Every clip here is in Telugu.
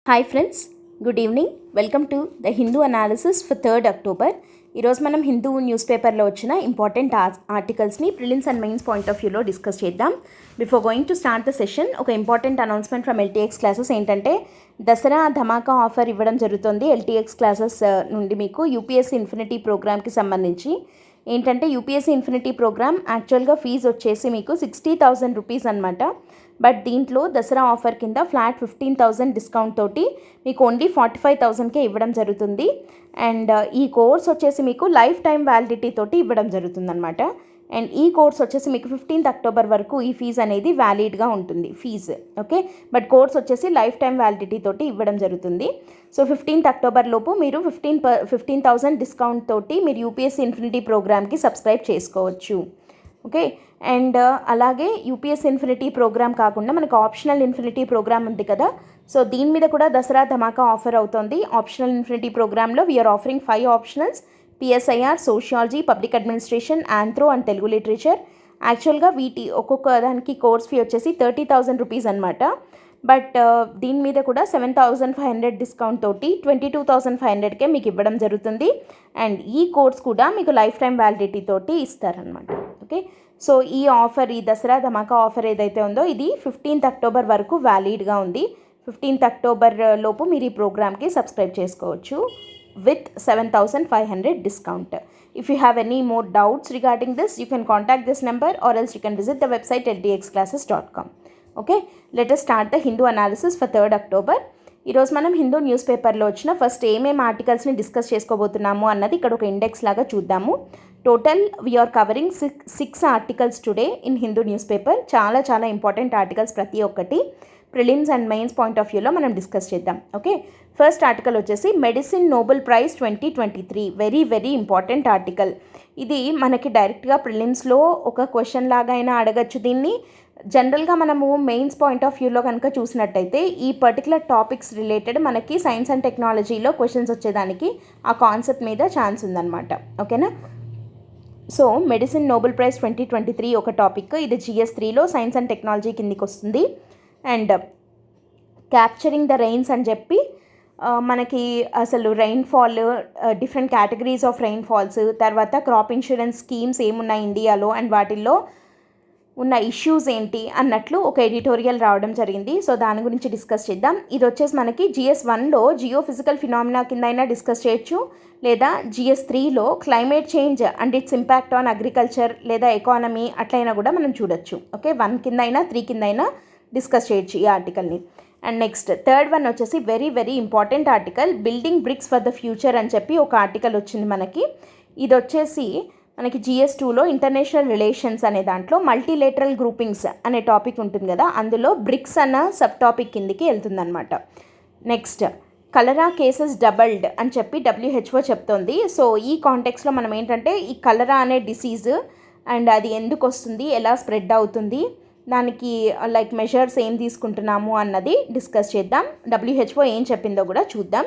Hi friends, good evening. Welcome to the Hindu analysis for 3rd October. ఈరోజు మనం హిందూ న్యూస్ పేపర్లో వచ్చిన ఇంపార్టెంట్ ఆర్టికల్స్ని prelims and mains point of వ్యూలో డిస్కస్ చేద్దాం. Before going to start the session, ఒక important announcement from LTX classes ఏంటంటే దసరా ధమాకా ఆఫర్ ఇవ్వడం జరుగుతుంది. LTX క్లాసెస్ నుండి మీకు UPSC ఇన్ఫినిటీ ప్రోగ్రామ్కి సంబంధించి ఏంటంటే UPSC ఇన్ఫినిటీ ప్రోగ్రామ్ యాక్చువల్గా ఫీజు వచ్చేసి మీకు 60,000 రూపీస్ అనమాట. బట్ దీంట్లో దసరా ఆఫర్ కింద ఫ్లాట్ 15,000 డిస్కౌంట్ తోటి మీకు ఓన్లీ 45,000కే ఇవ్వడం జరుగుతుంది. అండ్ ఈ కోర్స్ వచ్చేసి మీకు లైఫ్ టైం వ్యాలిడిటీ తోటి ఇవ్వడం జరుగుతుంది అనమాట. అండ్ ఈ కోర్స్ వచ్చేసి మీకు 15th October వరకు ఈ ఫీజు అనేది వ్యాలిడ్గా ఉంటుంది ఫీజు. ఓకే, బట్ కోర్స్ వచ్చేసి లైఫ్ టైం వ్యాలిడిటీ తోటి ఇవ్వడం జరుగుతుంది. సో 15th October లోపు మీరు 15,000 డిస్కౌంట్ తోటి మీరు UPSC ఇన్ఫినిటీ ప్రోగ్రామ్కి సబ్స్క్రైబ్ చేసుకోవచ్చు. ఓకే, అండ్ అలాగే UPSC ఇన్ఫినిటీ ప్రోగ్రామ్ కాకుండా మనకు ఆప్షనల్ ఇన్ఫినిటీ ప్రోగ్రామ్ ఉంది కదా, సో దీని మీద కూడా దసరా ధమాకా ఆఫర్ అవుతుంది. ఆప్షనల్ ఇన్ఫినిటీ ప్రోగ్రాంలో వీఆర్ ఆఫరింగ్ 5 ఆప్షనల్స్: PSIR, sociology, public administration, anthro and Telugu literature. యాక్చువల్గా వీటి ఒక్కొక్క దానికి కోర్స్ ఫీ వచ్చేసి 30,000 రూపీస్ అనమాట. బట్ దీని మీద కూడా 7,500 డిస్కౌంట్ తోటి 22,500కే మీకు ఇవ్వడం జరుగుతుంది. అండ్ ఈ కోర్స్ కూడా మీకు లైఫ్ టైం వ్యాలిడిటీ తోటి ఇస్తారనమాట. ఓకే, సో ఈ ఆఫర్, ఈ దసరా ధమాకా ఆఫర్ ఏదైతే ఉందో ఇది 15th October వరకు వ్యాలిడ్గా ఉంది. 15th October లోపు మీరు ఈ ప్రోగ్రామ్కి సబ్స్క్రైబ్ చేసుకోవచ్చు with 7,500 discount. If you have any more doubts regarding this, you can contact this number or else you can visit the website ltxclasses.com. Okay, let us start the Hindu analysis for 3rd October. ఈరోజు మనం హిందూ న్యూస్ పేపర్లో వచ్చిన ఫస్ట్ ఏమేమి ఆర్టికల్స్ని డిస్కస్ చేసుకోబోతున్నాము అన్నది ఇక్కడ ఒక ఇండెక్స్ లాగా చూద్దాము. టోటల్ వీఆర్ కవరింగ్ 6 articles today in Hindu news paper. చాలా చాలా ఇంపార్టెంట్ ఆర్టికల్స్ ప్రతి ఒక్కటి prelims and mains point of వ్యూలో మనం డిస్కస్ చేద్దాం. ఓకే, ఫస్ట్ ఆర్టికల్ వచ్చేసి medicine Nobel prize 2023. Very very important article. ఇది మనకి డైరెక్ట్గా ప్రిలిమ్స్లో ఒక క్వశ్చన్ లాగా అయినా అడగచ్చు దీన్ని. జనరల్గా మనము మెయిన్స్ పాయింట్ ఆఫ్ వ్యూలో కనుక చూసినట్టయితే ఈ పర్టికులర్ టాపిక్స్ రిలేటెడ్ మనకి సైన్స్ అండ్ టెక్నాలజీలో క్వశ్చన్స్ వచ్చేదానికి ఆ కాన్సెప్ట్ మీద ఛాన్స్ ఉందన్నమాట. ఓకేనా, సో మెడిసిన్ నోబెల్ ప్రైజ్ 2023 ఒక టాపిక్. ఇది GS 3లో సైన్స్ అండ్ టెక్నాలజీ కిందికి వస్తుంది. అండ్ క్యాప్చరింగ్ ద రెయిన్స్ అని చెప్పి మనకి అసలు rainfall, different categories of rainfalls, తర్వాత క్రాప్ ఇన్సూరెన్స్ స్కీమ్స్ ఏమున్నాయి ఇండియాలో అండ్ వాటిల్లో ఉన్న ఇష్యూస్ ఏంటి అన్నట్లు ఒక ఎడిటోరియల్ రావడం జరిగింది. సో దాని గురించి డిస్కస్ చేద్దాం. ఇది వచ్చేసి మనకి GS 1లో జియో ఫిజికల్ ఫినామినా కింద అయినా డిస్కస్ చేయొచ్చు, లేదా GS 3లో climate change and its impact on agriculture లేదా ఎకానమీ అట్లయినా కూడా మనం చూడొచ్చు. ఓకే, 1 కింద అయినా 3 కింద అయినా డిస్కస్ చేయొచ్చు ఈ ఆర్టికల్ని. అండ్ నెక్స్ట్ థర్డ్ వన్ వచ్చేసి very very important article, building BRICS for the future అని చెప్పి ఒక ఆర్టికల్ వచ్చింది మనకి. ఇది వచ్చేసి మనకి GS 2లో ఇంటర్నేషనల్ రిలేషన్స్ అనే దాంట్లో మల్టీలేటరల్ గ్రూపింగ్స్ అనే టాపిక్ ఉంటుంది కదా, అందులో బ్రిక్స్ అన్న సబ్ టాపిక్ కిందికి వెళ్తుందన్నమాట. నెక్స్ట్ కలరా కేసెస్ డబల్డ్ అని చెప్పి WHO చెప్తోంది. సో ఈ కాంటెక్స్లో మనం ఏంటంటే ఈ కలరా అనే డిసీజ్ అండ్ అది ఎందుకు వస్తుంది, ఎలా స్ప్రెడ్ అవుతుంది, దానికి లైక్ మెజర్స్ ఏం తీసుకుంటున్నాము అన్నది డిస్కస్ చేద్దాం. WHO ఏం చెప్పిందో కూడా చూద్దాం.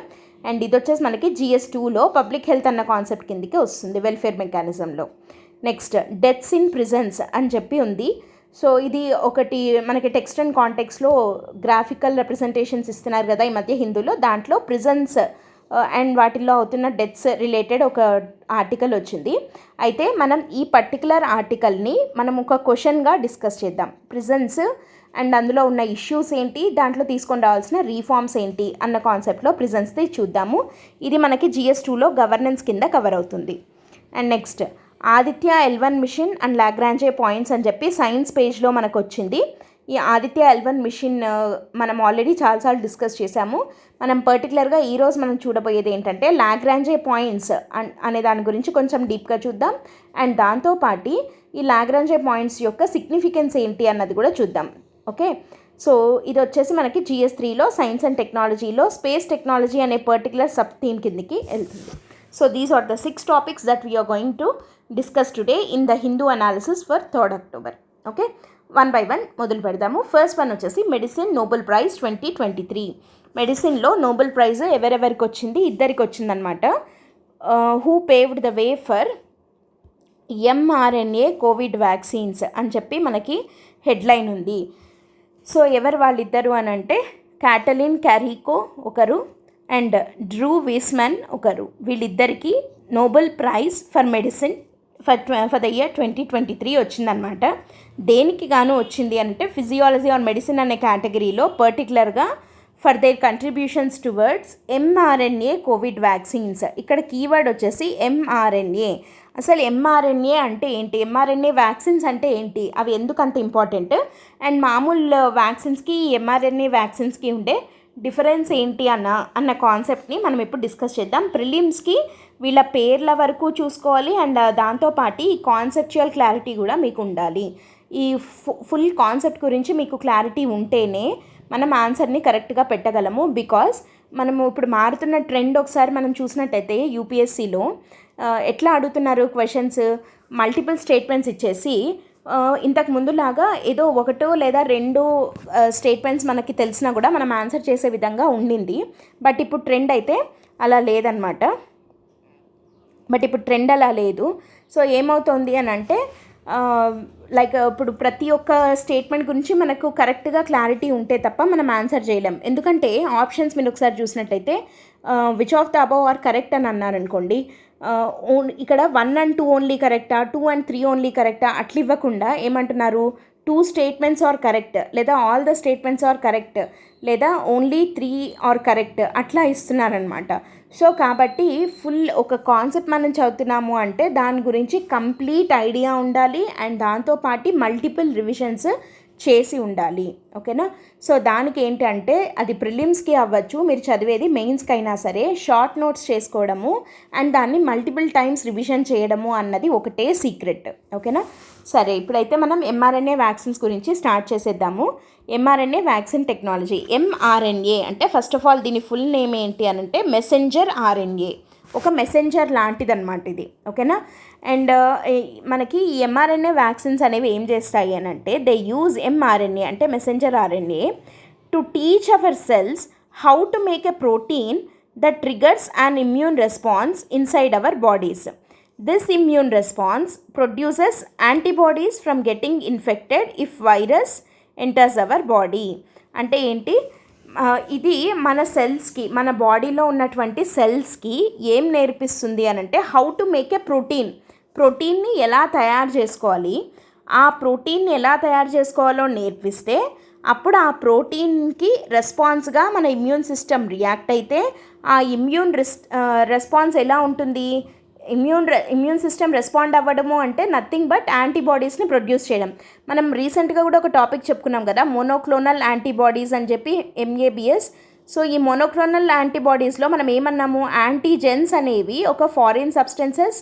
అండ్ ఇది వచ్చేసి మనకి GS 2లో పబ్లిక్ హెల్త్ అన్న కాన్సెప్ట్ కిందకి వస్తుంది, వెల్ఫేర్ మెకానిజంలో. నెక్స్ట్ డెత్స్ ఇన్ ప్రిజన్స్ అని చెప్పి ఉంది. సో ఇది ఒకటి మనకి టెక్స్ట్ అండ్ కాంటెక్స్లో గ్రాఫికల్ రిప్రజెంటేషన్స్ ఇస్తున్నారు కదా ఈ మధ్య హిందూలో, దాంట్లో ప్రిజన్స్ అండ్ వాటిల్లో అవుతున్న డెత్స్ రిలేటెడ్ ఒక ఆర్టికల్ వచ్చింది. అయితే మనం ఈ పర్టికులర్ ఆర్టికల్ని మనం ఒక క్వశ్చన్గా డిస్కస్ చేద్దాం. ప్రిజన్స్ అండ్ అందులో ఉన్న ఇష్యూస్ ఏంటి, దాంట్లో తీసుకొని రావాల్సిన రీఫార్మ్స్ ఏంటి అన్న కాన్సెప్ట్లో ప్రిజన్స్ది చూద్దాము. ఇది మనకి GS 2లో గవర్నెన్స్ కింద కవర్ అవుతుంది. And next Aditya L1 mission and Lagrange points అని చెప్పి సైన్స్ పేజ్లో మనకు వచ్చింది. ఈ ఆదిత్య L1 మిషన్ మనం ఆల్రెడీ చాలాసార్లు డిస్కస్ చేశాము. మనం పర్టికులర్గా ఈరోజు మనం చూడబోయేది ఏంటంటే లాగ్రాంజే పాయింట్స్ అనే దాని గురించి కొంచెం డీప్గా చూద్దాం. అండ్ దాంతోపాటు ఈ లాగ్రాంజే పాయింట్స్ యొక్క సిగ్నిఫికెన్స్ ఏంటి అన్నది కూడా చూద్దాం. ఓకే, సో ఇది వచ్చేసి మనకి GS 3లో సైన్స్ అండ్ టెక్నాలజీలో స్పేస్ టెక్నాలజీ అనే పర్టికులర్ సబ్ థీమ్ కిందకి వెళ్తుంది. So these are the 6 topics that we are going to discuss today in the Hindu analysis for 3rd October. Okay, 1 by 1 మొదలు పెడదాము. ఫస్ట్ వన్ వచ్చేసి మెడిసిన్ నోబెల్ ప్రైజ్ 2023. మెడిసిన్లో నోబెల్ ప్రైజ్ ఎవరెవరికి వచ్చింది, ఇద్దరికి వచ్చిందనమాట. Who paved the way for mRNA Covid vaccines అని చెప్పి మనకి హెడ్లైన్ ఉంది. సో ఎవరు వాళ్ళిద్దరు అని అంటే క్యాటలిన్ క్యారికో ఒకరు అండ్ డ్రూ వీస్మన్ ఒకరు. వీళ్ళిద్దరికీ Nobel prize for medicine for the year 2023 వచ్చిందనమాట. దేనికి గాను వచ్చింది అంటే ఫిజియాలజీ ఆర్ మెడిసిన్ అనే కేటగిరీలో పర్టికులర్గా for their contributions towards mRNA Covid vaccines. ఇక్కడ కీవర్డ్ వచ్చేసి mRNA. అసలు mRNA అంటే ఏంటి, mRNA వ్యాక్సిన్స్ అంటే ఏంటి, అవి ఎందుకు అంత ఇంపార్టెంట్, అండ్ మామూలు వ్యాక్సిన్స్కి mRNA వ్యాక్సిన్స్కి ఉండే డిఫరెన్స్ ఏంటి అన్న కాన్సెప్ట్ని మనం ఇప్పుడు డిస్కస్ చేద్దాం. ప్రిలిమ్స్కి వీళ్ళ పేర్ల వరకు చూసుకోవాలి అండ్ దాంతోపాటు ఈ కాన్సెప్చువల్ క్లారిటీ కూడా మీకు ఉండాలి. ఈ ఫుల్ కాన్సెప్ట్ గురించి మీకు క్లారిటీ ఉంటేనే మనం ఆన్సర్ని కరెక్ట్గా పెట్టగలము. బికాజ్ మనము ఇప్పుడు మారుతున్న ట్రెండ్ ఒకసారి మనం చూసినట్టయితే యూపీఎస్సీలో ఎట్లా అడుగుతున్నారు క్వశ్చన్స్, మల్టిపుల్ స్టేట్మెంట్స్ ఇచ్చేసి ఇంతకు ముందులాగా ఏదో ఒకటో లేదా రెండో స్టేట్మెంట్స్ మనకి తెలిసినా కూడా మనం ఆన్సర్ చేసే విధంగా ఉండింది. బట్ ఇప్పుడు ట్రెండ్ అయితే అలా లేదనమాట. సో ఏమవుతుంది అని అంటే లైక్ ఇప్పుడు ప్రతి ఒక్క స్టేట్మెంట్ గురించి మనకు కరెక్ట్గా క్లారిటీ ఉంటే తప్ప మనం ఆన్సర్ చేయలేం. ఎందుకంటే ఆప్షన్స్ మీరు ఒకసారి చూసినట్టయితే which of the above are correct అని అన్నారనుకోండి, ఇక్కడ 1 and 2 ఓన్లీ కరెక్టా, 2 and 3 ఓన్లీ కరెక్టా అట్లా ఇవ్వకుండా ఏమంటున్నారు, 2 స్టేట్మెంట్స్ ఆర్ కరెక్ట్, లేదా all the statements are correct, లేదా ఓన్లీ 3 ఆర్ కరెక్ట్ అట్లా ఇస్తున్నారనమాట. సో కాబట్టి ఫుల్ ఒక కాన్సెప్ట్ మనం చదువుతున్నాము అంటే దాని గురించి కంప్లీట్ ఐడియా ఉండాలి అండ్ దాంతోపాటు మల్టిపుల్ రివిజన్స్ చేసి ఉండాలి. ఓకేనా. సో దానికి ఏంటంటే అది ప్రిలిమ్స్కి అవ్వచ్చు, మీరు చదివేది మెయిన్స్కి అయినా సరే షార్ట్ నోట్స్ చేసుకోవడము అండ్ దాన్ని మల్టిపుల్ టైమ్స్ రివిజన్ చేయడము అన్నది ఒకటే సీక్రెట్. ఓకేనా. సరే, ఇప్పుడైతే మనం mRNA వ్యాక్సిన్స్ గురించి స్టార్ట్ చేసేద్దాము. mRNA vaccine technology. mRNA అంటే ఫస్ట్ ఆఫ్ ఆల్ దీని ఫుల్ నేమ్ ఏంటి అని అంటే మెసెంజర్ RNA. ఒక మెసెంజర్ లాంటిదన్నమాట ఇది. ఓకేనా. అండ్ మనకి ఈ mRNA వ్యాక్సిన్స్ అనేవి ఏం చేస్తాయి అని అంటే దే యూజ్ mRNA అంటే messenger RNA to teach hour cells how to make a protein that triggers an immune response inside our bodies. This immune response produces antibodies from getting infected if virus enters our body. అంటే ఏంటి, ఇది మన సెల్స్కి, మన బాడీలో ఉన్నటువంటి సెల్స్కి ఏం నేర్పిస్తుంది అని అంటే హౌ టు మేక్ ఎ ప్రోటీన్ని ఎలా తయారు చేసుకోవాలి, ఆ ప్రోటీన్ని ఎలా తయారు చేసుకోవాలో నేర్పిస్తే అప్పుడు ఆ ప్రోటీన్కి రెస్పాన్స్గా మన ఇమ్యూన్ సిస్టమ్ రియాక్ట్ అయితే ఆ ఇమ్యూన్ రెస్పాన్స్ ఎలా ఉంటుంది, ఇమ్యూన్ సిస్టమ్ రెస్పాండ్ అవ్వడము అంటే నథింగ్ బట్ యాంటీబాడీస్ని ప్రొడ్యూస్ చేయడం. మనం రీసెంట్గా కూడా ఒక టాపిక్ చెప్పుకున్నాం కదా, మోనోక్లోనల్ యాంటీబాడీస్ అని చెప్పి MABS. సో ఈ మోనోక్లోనల్ యాంటీబాడీస్లో మనం ఏమన్నాము, యాంటీజెన్స్ అనేవి ఒక ఫారిన్ సబ్స్టెన్సెస్.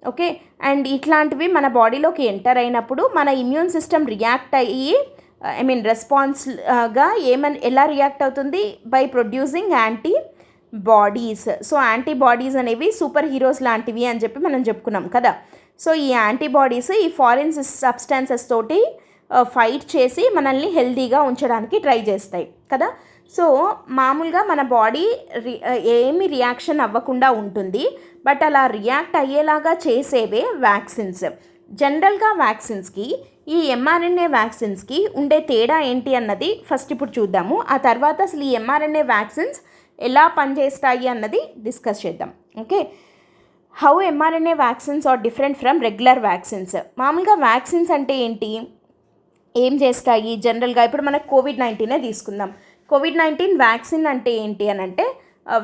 ఓకే. అండ్ ఇట్లాంటివి మన బాడీలోకి ఎంటర్ అయినప్పుడు మన ఇమ్యూన్ సిస్టమ్ రియాక్ట్ అయ్యి రెస్పాన్స్గా ఎలా రియాక్ట్ అవుతుంది, by producing antibodies. So antibodies అనేవి సూపర్ హీరోస్ లాంటివి అని చెప్పి మనం చెప్పుకున్నాం కదా. సో ఈ యాంటీబాడీస్ ఈ ఫారిన్ సబ్స్టాన్సెస్ తోటి ఫైట్ చేసి మనల్ని హెల్తీగా ఉంచడానికి ట్రై చేస్తాయి కదా. సో మామూలుగా మన బాడీ ఏమి రియాక్షన్ అవ్వకుండా ఉంటుంది, బట్ అలా రియాక్ట్ అయ్యేలాగా చేసేవే వ్యాక్సిన్స్. జనరల్గా వ్యాక్సిన్స్కి ఈ mRNA వ్యాక్సిన్స్కి ఉండే తేడా ఏంటి అన్నది ఫస్ట్ ఇప్పుడు చూద్దాము. ఆ తర్వాత అసలు ఈ mRNA వ్యాక్సిన్స్ ఎలా పనిచేస్తాయి అన్నది డిస్కస్ చేద్దాం. Okay. How mRNA vaccines are different from regular vaccines. మామూలుగా వ్యాక్సిన్స్ అంటే ఏంటి, ఏం చేస్తాయి జనరల్గా, ఇప్పుడు మనకు COVID-19 తీసుకుందాం. COVID-19 వ్యాక్సిన్ అంటే ఏంటి అని అంటే,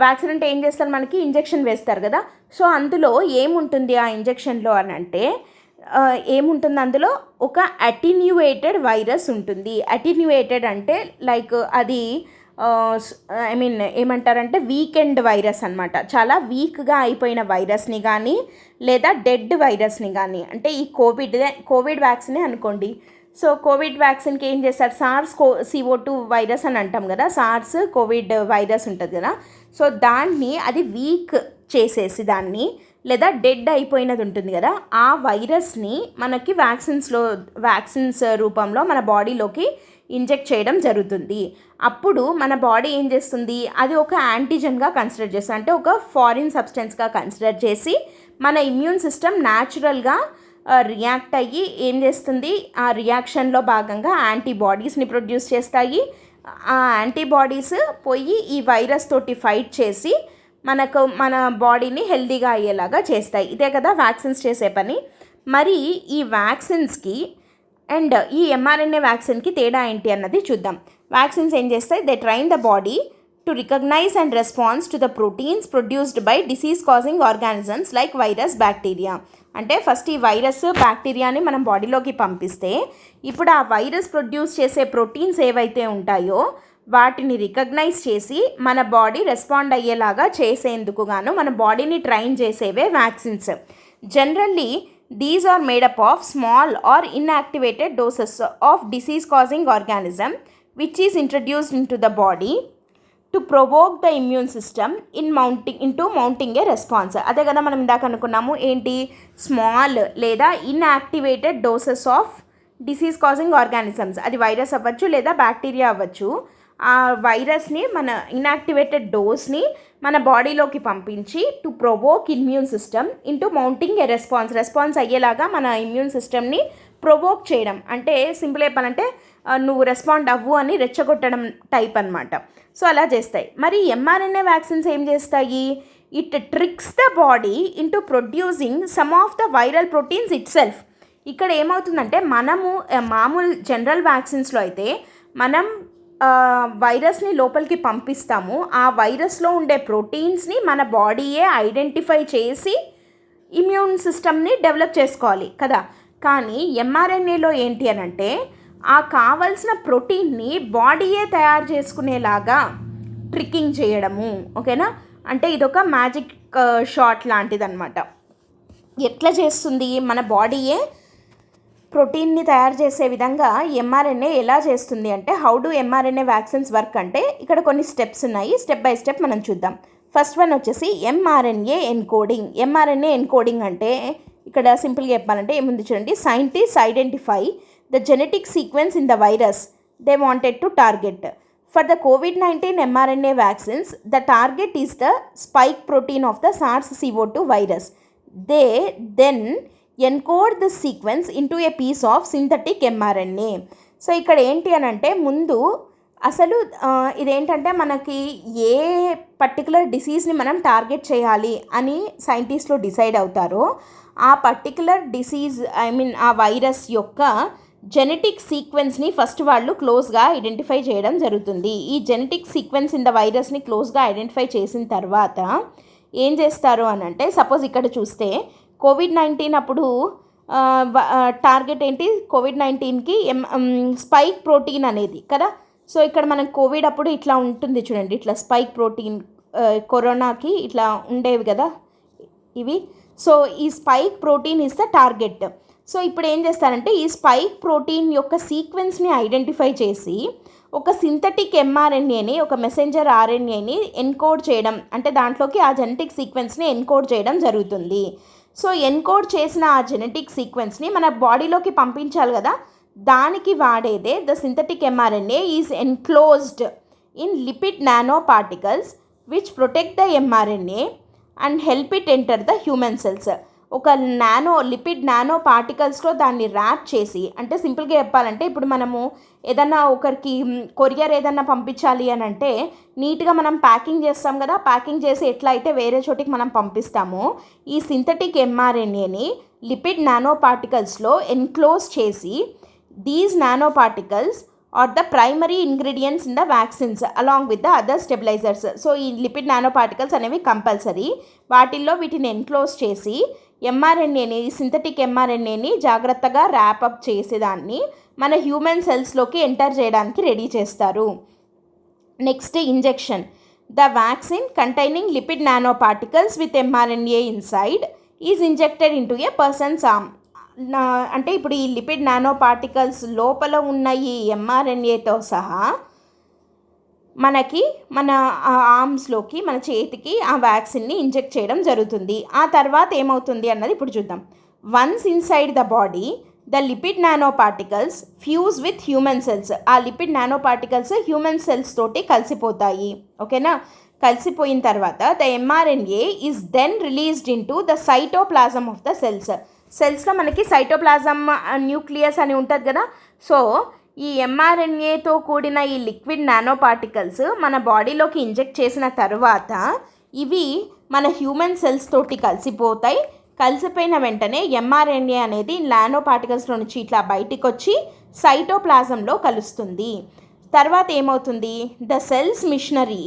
వ్యాక్సిన్ అంటే ఏం చేస్తారు, మనకి ఇంజెక్షన్ వేస్తారు కదా. సో అందులో ఏముంటుంది ఆ ఇంజెక్షన్లో అని అంటే ఏముంటుంది, అందులో ఒక అటెన్యూయేటెడ్ వైరస్ ఉంటుంది. అటెన్యూయేటెడ్ అంటే లైక్ అది ఏమంటారంటే వీకెండ్ వైరస్ అనమాట. చాలా వీక్గా అయిపోయిన వైరస్ని కానీ లేదా డెడ్ వైరస్ని కానీ, అంటే ఈ కోవిడ్ వ్యాక్సినే అనుకోండి. సో కోవిడ్ వ్యాక్సిన్కి ఏం చేస్తారు, SARS-CoV-2 వైరస్ అని అంటాం కదా, SARS-CoV వైరస్ ఉంటుంది కదా. సో దాన్ని అది వీక్ చేసేసి దాన్ని, లేదా డెడ్ అయిపోయినది ఉంటుంది కదా, ఆ వైరస్ని మనకి వ్యాక్సిన్స్ రూపంలో మన బాడీలోకి ఇంజెక్ట్ చేయడం జరుగుతుంది. అప్పుడు మన బాడీ ఏం చేస్తుంది, అది ఒక యాంటీజెన్గా కన్సిడర్ చేస్తుంది, అంటే ఒక ఫారిన్ సబ్స్టెన్స్గా కన్సిడర్ చేసి మన ఇమ్యూన్ సిస్టమ్ న్యాచురల్గా రియాక్ట్ అయ్యి ఏం చేస్తుంది, ఆ రియాక్షన్లో భాగంగా యాంటీబాడీస్ని ప్రొడ్యూస్ చేస్తాయి. ఆ యాంటీబాడీస్ పోయి ఈ వైరస్ తోటి ఫైట్ చేసి మన బాడీని హెల్తీగా అయ్యేలాగా చేస్తాయి. ఇదే కదా వ్యాక్సిన్స్ చేసే పని. మరి ఈ వ్యాక్సిన్స్కి అండ్ ఈ mRNA వ్యాక్సిన్కి తేడా ఏంటి అన్నది చూద్దాం. వ్యాక్సిన్స్ ఏం చేస్తాయి? They train the body to recognise and response to the proteins produced by disease causing organisms like virus, bacteria. అంటే ఫస్ట్ ఈ వైరస్, బ్యాక్టీరియాని మనం బాడీలోకి పంపిస్తే ఇప్పుడు ఆ వైరస్ ప్రొడ్యూస్ చేసే ప్రోటీన్స్ ఏవైతే ఉంటాయో వాటిని రికగ్నైజ్ చేసి మన బాడీ రెస్పాండ్ అయ్యేలాగా చేసేందుకు గాను మన బాడీని ట్రైన్ చేసేవే vaccines. Generally these are made up of small or inactivated doses of disease causing organism which is introduced into the body to provoke the immune system into mounting a response. అదే కదా మనం ఇందాక అనుకున్నాము ఏంటి, స్మాల్ లేదా inactivated doses of disease causing organisms. అది వైరస్ అవ్వచ్చు లేదా బ్యాక్టీరియా అవ్వచ్చు. ఆ వైరస్ని మన ఇన్యాక్టివేటెడ్ డోస్ని మన బాడీలోకి పంపించి to provoke immune system into mounting A response అయ్యేలాగా మన ఇమ్యూన్ సిస్టమ్ని ప్రొవోక్ చేయడం. అంటే సింపుల్ చెప్పాలంటే నువ్వు రెస్పాండ్ అవ్వు అని రెచ్చగొట్టడం టైప్ అనమాట. సో అలా చేస్తాయి. మరి mRNA వ్యాక్సిన్స్ ఏం చేస్తాయి? It tricks the body into producing some of the viral proteins it self. ఇక్కడ ఏమవుతుందంటే మనము మామూలు జనరల్ వ్యాక్సిన్స్లో అయితే మనం వైరస్ని లోపలికి పంపిస్తాము. ఆ వైరస్లో ఉండే ప్రోటీన్స్ని మన బాడీయే ఐడెంటిఫై చేసి ఇమ్యూన్ సిస్టమ్ని డెవలప్ చేసుకోవాలి కదా. కానీ mRNAలో ఏంటి అని అంటే ఆ కావలసిన ప్రోటీన్ని బాడీయే తయారు చేసుకునేలాగా ట్రిక్కింగ్ చేయడము. ఓకేనా? అంటే ఇదొక మ్యాజిక్ షాట్ లాంటిదన్నమాట. ఎట్లా చేస్తుంది? మన బాడీయే ప్రోటీన్ని తయారు చేసే విధంగా mRNA ఎలా చేస్తుంది అంటే, how do mRNA vaccines work అంటే ఇక్కడ కొన్ని స్టెప్స్ ఉన్నాయి. స్టెప్ బై స్టెప్ మనం చూద్దాం. ఫస్ట్ వన్ వచ్చేసి mRNA ఎన్కోడింగ్. mRNA ఎన్కోడింగ్ అంటే ఇక్కడ సింపుల్గా చెప్పాలంటే ఏముంది చూడండి. Scientist identify the genetic sequence in the virus they wanted to target. For the COVID-19 mRNA vaccines the target is the spike protein of the SARS-CoV-2 virus. They then encode the sequence into a piece of synthetic mRNA. So ఇక్కడ ఏంటి అని అంటే ముందు అసలు ఇదేంటంటే మనకి ఏ పర్టికులర్ డిసీజ్ని మనం టార్గెట్ చేయాలి అని సైంటిస్టులు డిసైడ్ అవుతారో ఆ పర్టికులర్ డిసీజ్ ఆ వైరస్ యొక్క జెనెటిక్ సీక్వెన్స్ని ఫస్ట్ వాళ్ళు క్లోజ్గా ఐడెంటిఫై చేయడం జరుగుతుంది. ఈ జెనెటిక్ సీక్వెన్స్ ఇన్ ద వైరస్ని క్లోజ్గా ఐడెంటిఫై చేసిన తర్వాత ఏం చేస్తారు అని అంటే, సపోజ్ ఇక్కడ చూస్తే COVID-19 అప్పుడు టార్గెట్ ఏంటి? COVID-19కి స్పైక్ ప్రోటీన్ అనేది కదా. సో ఇక్కడ మనం కోవిడ్ అప్పుడు ఇట్లా ఉంటుంది చూడండి, ఇట్లా స్పైక్ ప్రోటీన్, కరోనాకి ఇట్లా ఉండేవి కదా ఇవి. సో ఈ spike protein is the target. So ఇప్పుడు ఏం చేస్తారంటే ఈ స్పైక్ ప్రోటీన్ యొక్క సీక్వెన్స్ని ఐడెంటిఫై చేసి ఒక సింథటిక్ mRNAని, ఒక మెసెంజర్ RNAని ఎన్కోడ్ చేయడం, అంటే దాంట్లోకి ఆ జెనెటిక్ సీక్వెన్స్ని ఎన్కోడ్ చేయడం జరుగుతుంది. సో ఎన్కోడ్ చేసిన ఆ జెనెటిక్ సీక్వెన్స్ని మన బాడీలోకి పంపించాలి కదా. దానికి వాడేదే the synthetic mRNA is enclosed in lipid nano particles which protect the mRNA and help it enter the human cells. ఒక లిపిడ్ నానో పార్టికల్స్లో దాన్ని ర్యాప్ చేసి, అంటే సింపుల్గా చెప్పాలంటే ఇప్పుడు మనము ఏదన్నా ఒకరికి కొరియర్ ఏదన్నా పంపించాలి అని అంటే నీట్గా మనం ప్యాకింగ్ చేస్తాం కదా. ప్యాకింగ్ చేసి ఎట్లా అయితే వేరే చోటికి మనం పంపిస్తామో ఈ సింథటిక్ mRNAని లిపిడ్ నానో పార్టికల్స్లో ఎన్క్లోజ్ చేసి these nano particles are the primary ingredients in the vaccines along with the other stabilisers. So ఈ లిపిడ్ నానో పార్టికల్స్ అనేవి కంపల్సరీ. వాటిల్లో వీటిని ఎన్క్లోజ్ చేసి mRNAని, సింథటిక్ mRNAని జాగ్రత్తగా ర్యాపప్ చేసేదాన్ని మన హ్యూమన్ సెల్స్లోకి ఎంటర్ చేయడానికి రెడీ చేస్తారు. Next injection. The vaccine containing lipid nano particles with mRNA inside is injected into A persons arm. అంటే ఇప్పుడు ఈ లిపిడ్ నానో పార్టికల్స్ లోపల ఉన్న ఈ mRNAతో సహా మనకి మన ఆర్మ్స్లోకి, మన చేతికి ఆ వ్యాక్సిన్ని ఇంజెక్ట్ చేయడం జరుగుతుంది. ఆ తర్వాత ఏమవుతుంది అన్నది ఇప్పుడు చూద్దాం. Once inside the body the lipid nano particles fuse with human cells. ఆ lipid nano particles human cells తోటి కలిసిపోతాయి. ఓకేనా? కలిసిపోయిన తర్వాత the mRNA is then released into the cytoplasm of the సెల్స్లో మనకి సైటోప్లాజమ్ న్యూక్లియస్ అని ఉంటుంది కదా. సో ఈ mRNAతో కూడిన ఈ లిక్విడ్ నానో పార్టికల్స్ మన బాడీలోకి ఇంజెక్ట్ చేసిన తర్వాత ఇవి మన హ్యూమన్ సెల్స్ తోటి కలిసిపోతాయి. కలిసిపోయిన వెంటనే mRNA అనేది నానో పార్టికల్స్లో నుంచి ఇట్లా బయటికి వచ్చి సైటోప్లాజంలో కలుస్తుంది. తర్వాత ఏమవుతుంది, the cell's machinery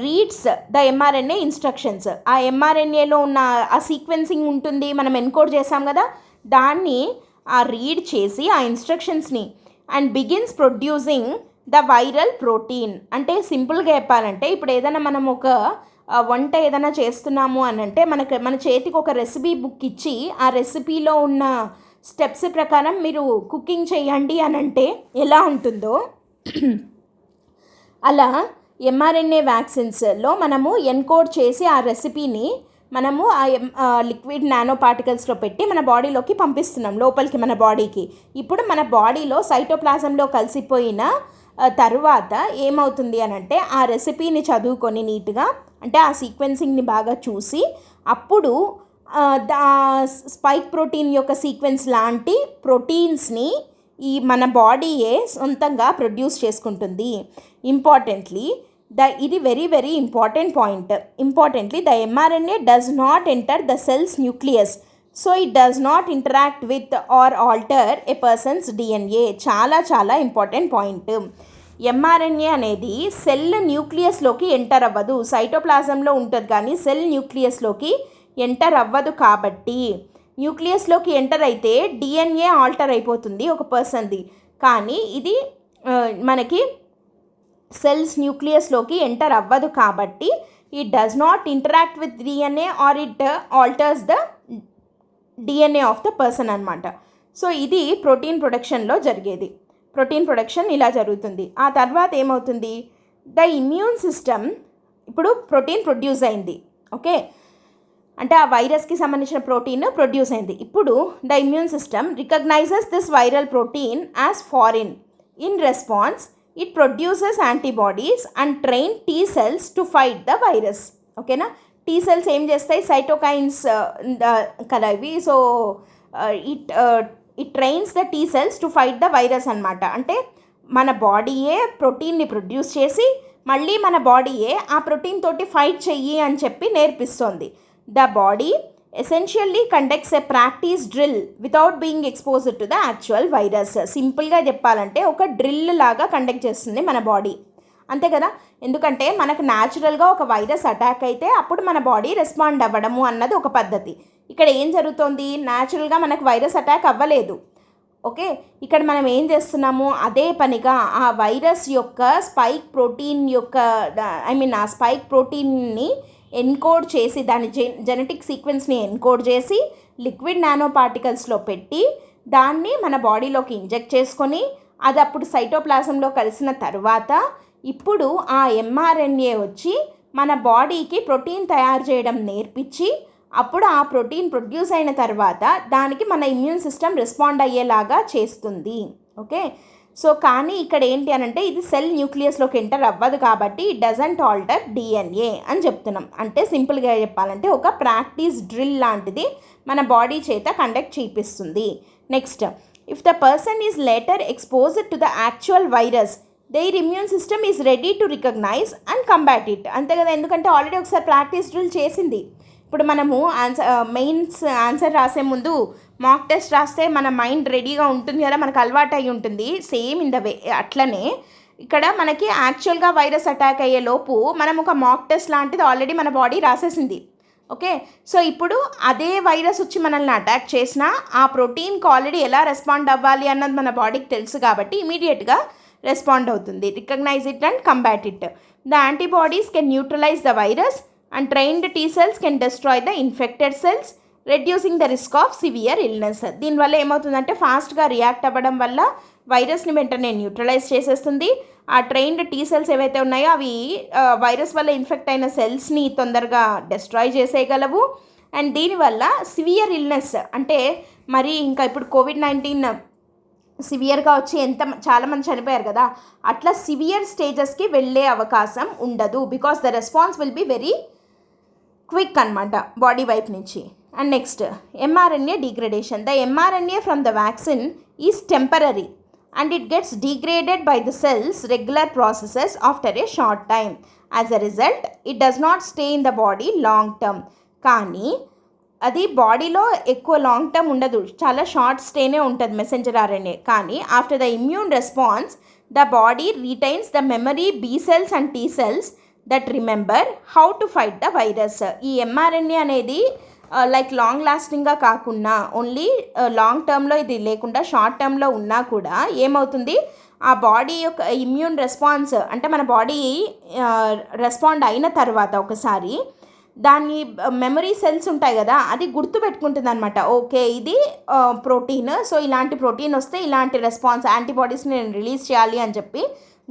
reads the mRNA instructions. ఆ mRNAలో ఉన్న ఆ సీక్వెన్సింగ్ ఉంటుంది, మనం ఎన్కోడ్ చేసాం కదా, దాన్ని రీడ్ చేసి ఆ ఇన్స్ట్రక్షన్స్ని and begins producing the viral protein. అంటే సింపుల్గా చెప్పాలంటే ఇప్పుడు ఏదైనా మనం ఒక వంట ఏదైనా చేస్తున్నాము అని అంటే మన చేతికి ఒక రెసిపీ బుక్ ఇచ్చి ఆ రెసిపీలో ఉన్న స్టెప్స్ ప్రకారం మీరు కుకింగ్ చేయండి అని అంటే ఎలా ఉంటుందో అలా mRNA వ్యాక్సిన్స్లో మనము ఎన్కోడ్ చేసి ఆ రెసిపీని మనము ఆ లిక్విడ్ నానో పార్టికల్స్లో పెట్టి మన బాడీలోకి పంపిస్తున్నాం, లోపలికి మన బాడీకి. ఇప్పుడు మన బాడీలో సైటోప్లాజంలో కలిసిపోయిన తరువాత ఏమవుతుంది అని అంటే ఆ రెసిపీని చదువుకొని నీట్గా, అంటే ఆ సీక్వెన్సింగ్ని బాగా చూసి అప్పుడు స్పైక్ ప్రోటీన్ యొక్క సీక్వెన్స్ లాంటి ప్రోటీన్స్ని ఈ మన బాడీయే సొంతంగా ప్రొడ్యూస్ చేసుకుంటుంది. ఇది very very important point. Importantly the mRNA does not enter the cell's nucleus, so it does not interact with or alter a person's DNA. చాలా చాలా ఇంపార్టెంట్ పాయింట్. mRNA అనేది సెల్ న్యూక్లియస్లోకి ఎంటర్ అవ్వదు, సైటోప్లాజంలో ఉంటుంది కానీ సెల్ న్యూక్లియస్లోకి ఎంటర్ అవ్వదు. కాబట్టి న్యూక్లియస్లోకి ఎంటర్ అయితే DNA ఆల్టర్ అయిపోతుంది ఒక పర్సన్ది, కానీ ఇది మనకి సెల్స్ న్యూక్లియస్లోకి ఎంటర్ అవ్వదు. కాబట్టి it does not interact with DNA or it alters the DNA of the person అనమాట. సో ఇది ప్రోటీన్ ప్రొడక్షన్లో జరిగేది. ప్రోటీన్ ప్రొడక్షన్ ఇలా జరుగుతుంది. ఆ తర్వాత ఏమవుతుంది, ద ఇమ్యూన్ సిస్టమ్ ఇప్పుడు ప్రోటీన్ ప్రొడ్యూస్ అయింది. ఓకే, అంటే ఆ వైరస్కి సంబంధించిన ప్రోటీన్ ప్రొడ్యూస్ అయింది. ఇప్పుడు the immune system recognises this viral protein as foreign. In response it produces antibodies and train T cells to fight the virus. ఓకేనా, T cells ఏం చేస్తాయి, సైటోకైన్స్ కదా ఇవి. So it trains the T cells to fight the virus అనమాట. అంటే మన బాడీయే ప్రోటీన్ని ప్రొడ్యూస్ చేసి మళ్ళీ మన బాడీయే ఆ ప్రోటీన్ తోటి ఫైట్ చెయ్యి అని చెప్పి నేర్పిస్తుంది. The body essentially conducts a practice drill without being exposed to the actual virus. సింపుల్గా చెప్పాలంటే ఒక డ్రిల్ లాగా కండక్ట్ చేస్తుంది మన బాడీ, అంతే కదా. ఎందుకంటే మనకు న్యాచురల్గా ఒక వైరస్ అటాక్ అయితే అప్పుడు మన బాడీ రెస్పాండ్ అవ్వడము అన్నది ఒక పద్ధతి. ఇక్కడ ఏం జరుగుతుంది, న్యాచురల్గా మనకు వైరస్ అటాక్ అవ్వలేదు. ఓకే, ఇక్కడ మనం ఏం చేస్తున్నాము, అదే పనిగా ఆ వైరస్ యొక్క స్పైక్ ప్రోటీన్ యొక్క ఆ స్పైక్ ప్రోటీన్ని ఎన్కోడ్ చేసి దాని జెనెటిక్ సీక్వెన్స్ని ఎన్కోడ్ చేసి లిక్విడ్ నానో పార్టికల్స్లో పెట్టి దాన్ని మన బాడీలోకి ఇంజెక్ట్ చేసుకొని అది అప్పుడు సైటోప్లాజంలో కలిసిన తర్వాత ఇప్పుడు ఆ mRNA వచ్చి మన బాడీకి ప్రోటీన్ తయారు చేయడం నేర్పించి అప్పుడు ఆ ప్రోటీన్ ప్రొడ్యూస్ అయిన తర్వాత దానికి మన ఇమ్యూన్ సిస్టమ్ రెస్పాండ్ అయ్యేలాగా చేస్తుంది. ఓకే, సో కానీ ఇక్కడ ఏంటి అని అంటే ఇది సెల్ న్యూక్లియస్లోకి ఎంటర్ అవ్వదు కాబట్టి ఇట్ డజంట్ ఆల్టర్ DNA అని చెప్తున్నాం. అంటే సింపుల్గా చెప్పాలంటే ఒక ప్రాక్టీస్ డ్రిల్ లాంటిది మన బాడీ చేత కండక్ట్ చేపిస్తుంది. Next, if the person is later exposed to the actual virus their immune system is ready to recognise and combat it. అంతే కదా, ఎందుకంటే ఆల్రెడీ ఒకసారి ప్రాక్టీస్ డ్రిల్ చేసింది. ఇప్పుడు మనము మెయిన్స్ ఆన్సర్ రాసే ముందు మాక్ టెస్ట్ రాస్తే మన మైండ్ రెడీగా ఉంటుంది కదా, మనకు అలవాటు అయి ఉంటుంది. సేమ్ ఇన్ ద వే అట్లనే ఇక్కడ మనకి యాక్చువల్గా వైరస్ అటాక్ అయ్యే లోపు మనం ఒక మాక్ టెస్ట్ లాంటిది ఆల్రెడీ మన బాడీ రాసేసింది. ఓకే, సో ఇప్పుడు అదే వైరస్ వచ్చి మనల్ని అటాక్ చేసినా ఆ ప్రోటీన్కి ఆల్రెడీ ఎలా రెస్పాండ్ అవ్వాలి అన్నది మన బాడీకి తెలుసు కాబట్టి ఇమీడియట్గా రెస్పాండ్ అవుతుంది. Recognise it and combat it. The antibodies can neutralise the virus and trained T cells can destroy the infected cells, reducing the risk of severe illness. దీనివల్ల ఏమవుతుందంటే ఫాస్ట్గా రియాక్ట్ అవ్వడం వల్ల వైరస్ని వెంటనే న్యూట్రలైజ్ చేసేస్తుంది. ఆ ట్రైన్డ్ T cells ఏవైతే ఉన్నాయో అవి వైరస్ వల్ల ఇన్ఫెక్ట్ అయిన సెల్స్ని తొందరగా డెస్ట్రాయ్ చేసేయగలవు. అండ్ దీనివల్ల సివియర్ ఇల్నెస్ అంటే మరి ఇంకా ఇప్పుడు COVID-19 సివియర్గా వచ్చి చాలామంది చనిపోయారు కదా, అట్లా సివియర్ స్టేజెస్కి వెళ్ళే అవకాశం ఉండదు. Because the response will be very quick అనమాట బాడీ వైపు నుంచి. And next mRNA degradation. The mRNA from the vaccine is temporary and it gets degraded by the cells regular processes after a short time. As a result, it does not stay in the body long term. కానీ అది బాడీలో ఎక్కువ లాంగ్ టర్మ్ ఉండదు, చాలా షార్ట్ స్టేనే ఉంటుంది మెసెంజర్ ఆర్ఎన్ఏ. కానీ after the immune response the body retains the memory be cells and T cells that remember how to fight the virus. ఈ ఎంఆర్ఎన్ఏ అనేది లైక్ లాంగ్ లాస్టింగ్గా కాకుండా ఓన్లీ లాంగ్ టర్మ్లో ఇది లేకుండా షార్ట్ టర్మ్లో ఉన్నా కూడా ఏమవుతుంది, ఆ బాడీ యొక్క ఇమ్యూన్ రెస్పాన్స్ అంటే మన బాడీ రెస్పాండ్ అయిన తర్వాత ఒకసారి దాన్ని మెమరీ సెల్స్ ఉంటాయి కదా, అది గుర్తుపెట్టుకుంటుంది అనమాట. ఓకే ఇది ప్రోటీన్, సో ఇలాంటి ప్రోటీన్ వస్తే ఇలాంటి రెస్పాన్స్ యాంటీబాడీస్ని నేను రిలీజ్ చేయాలి అని చెప్పి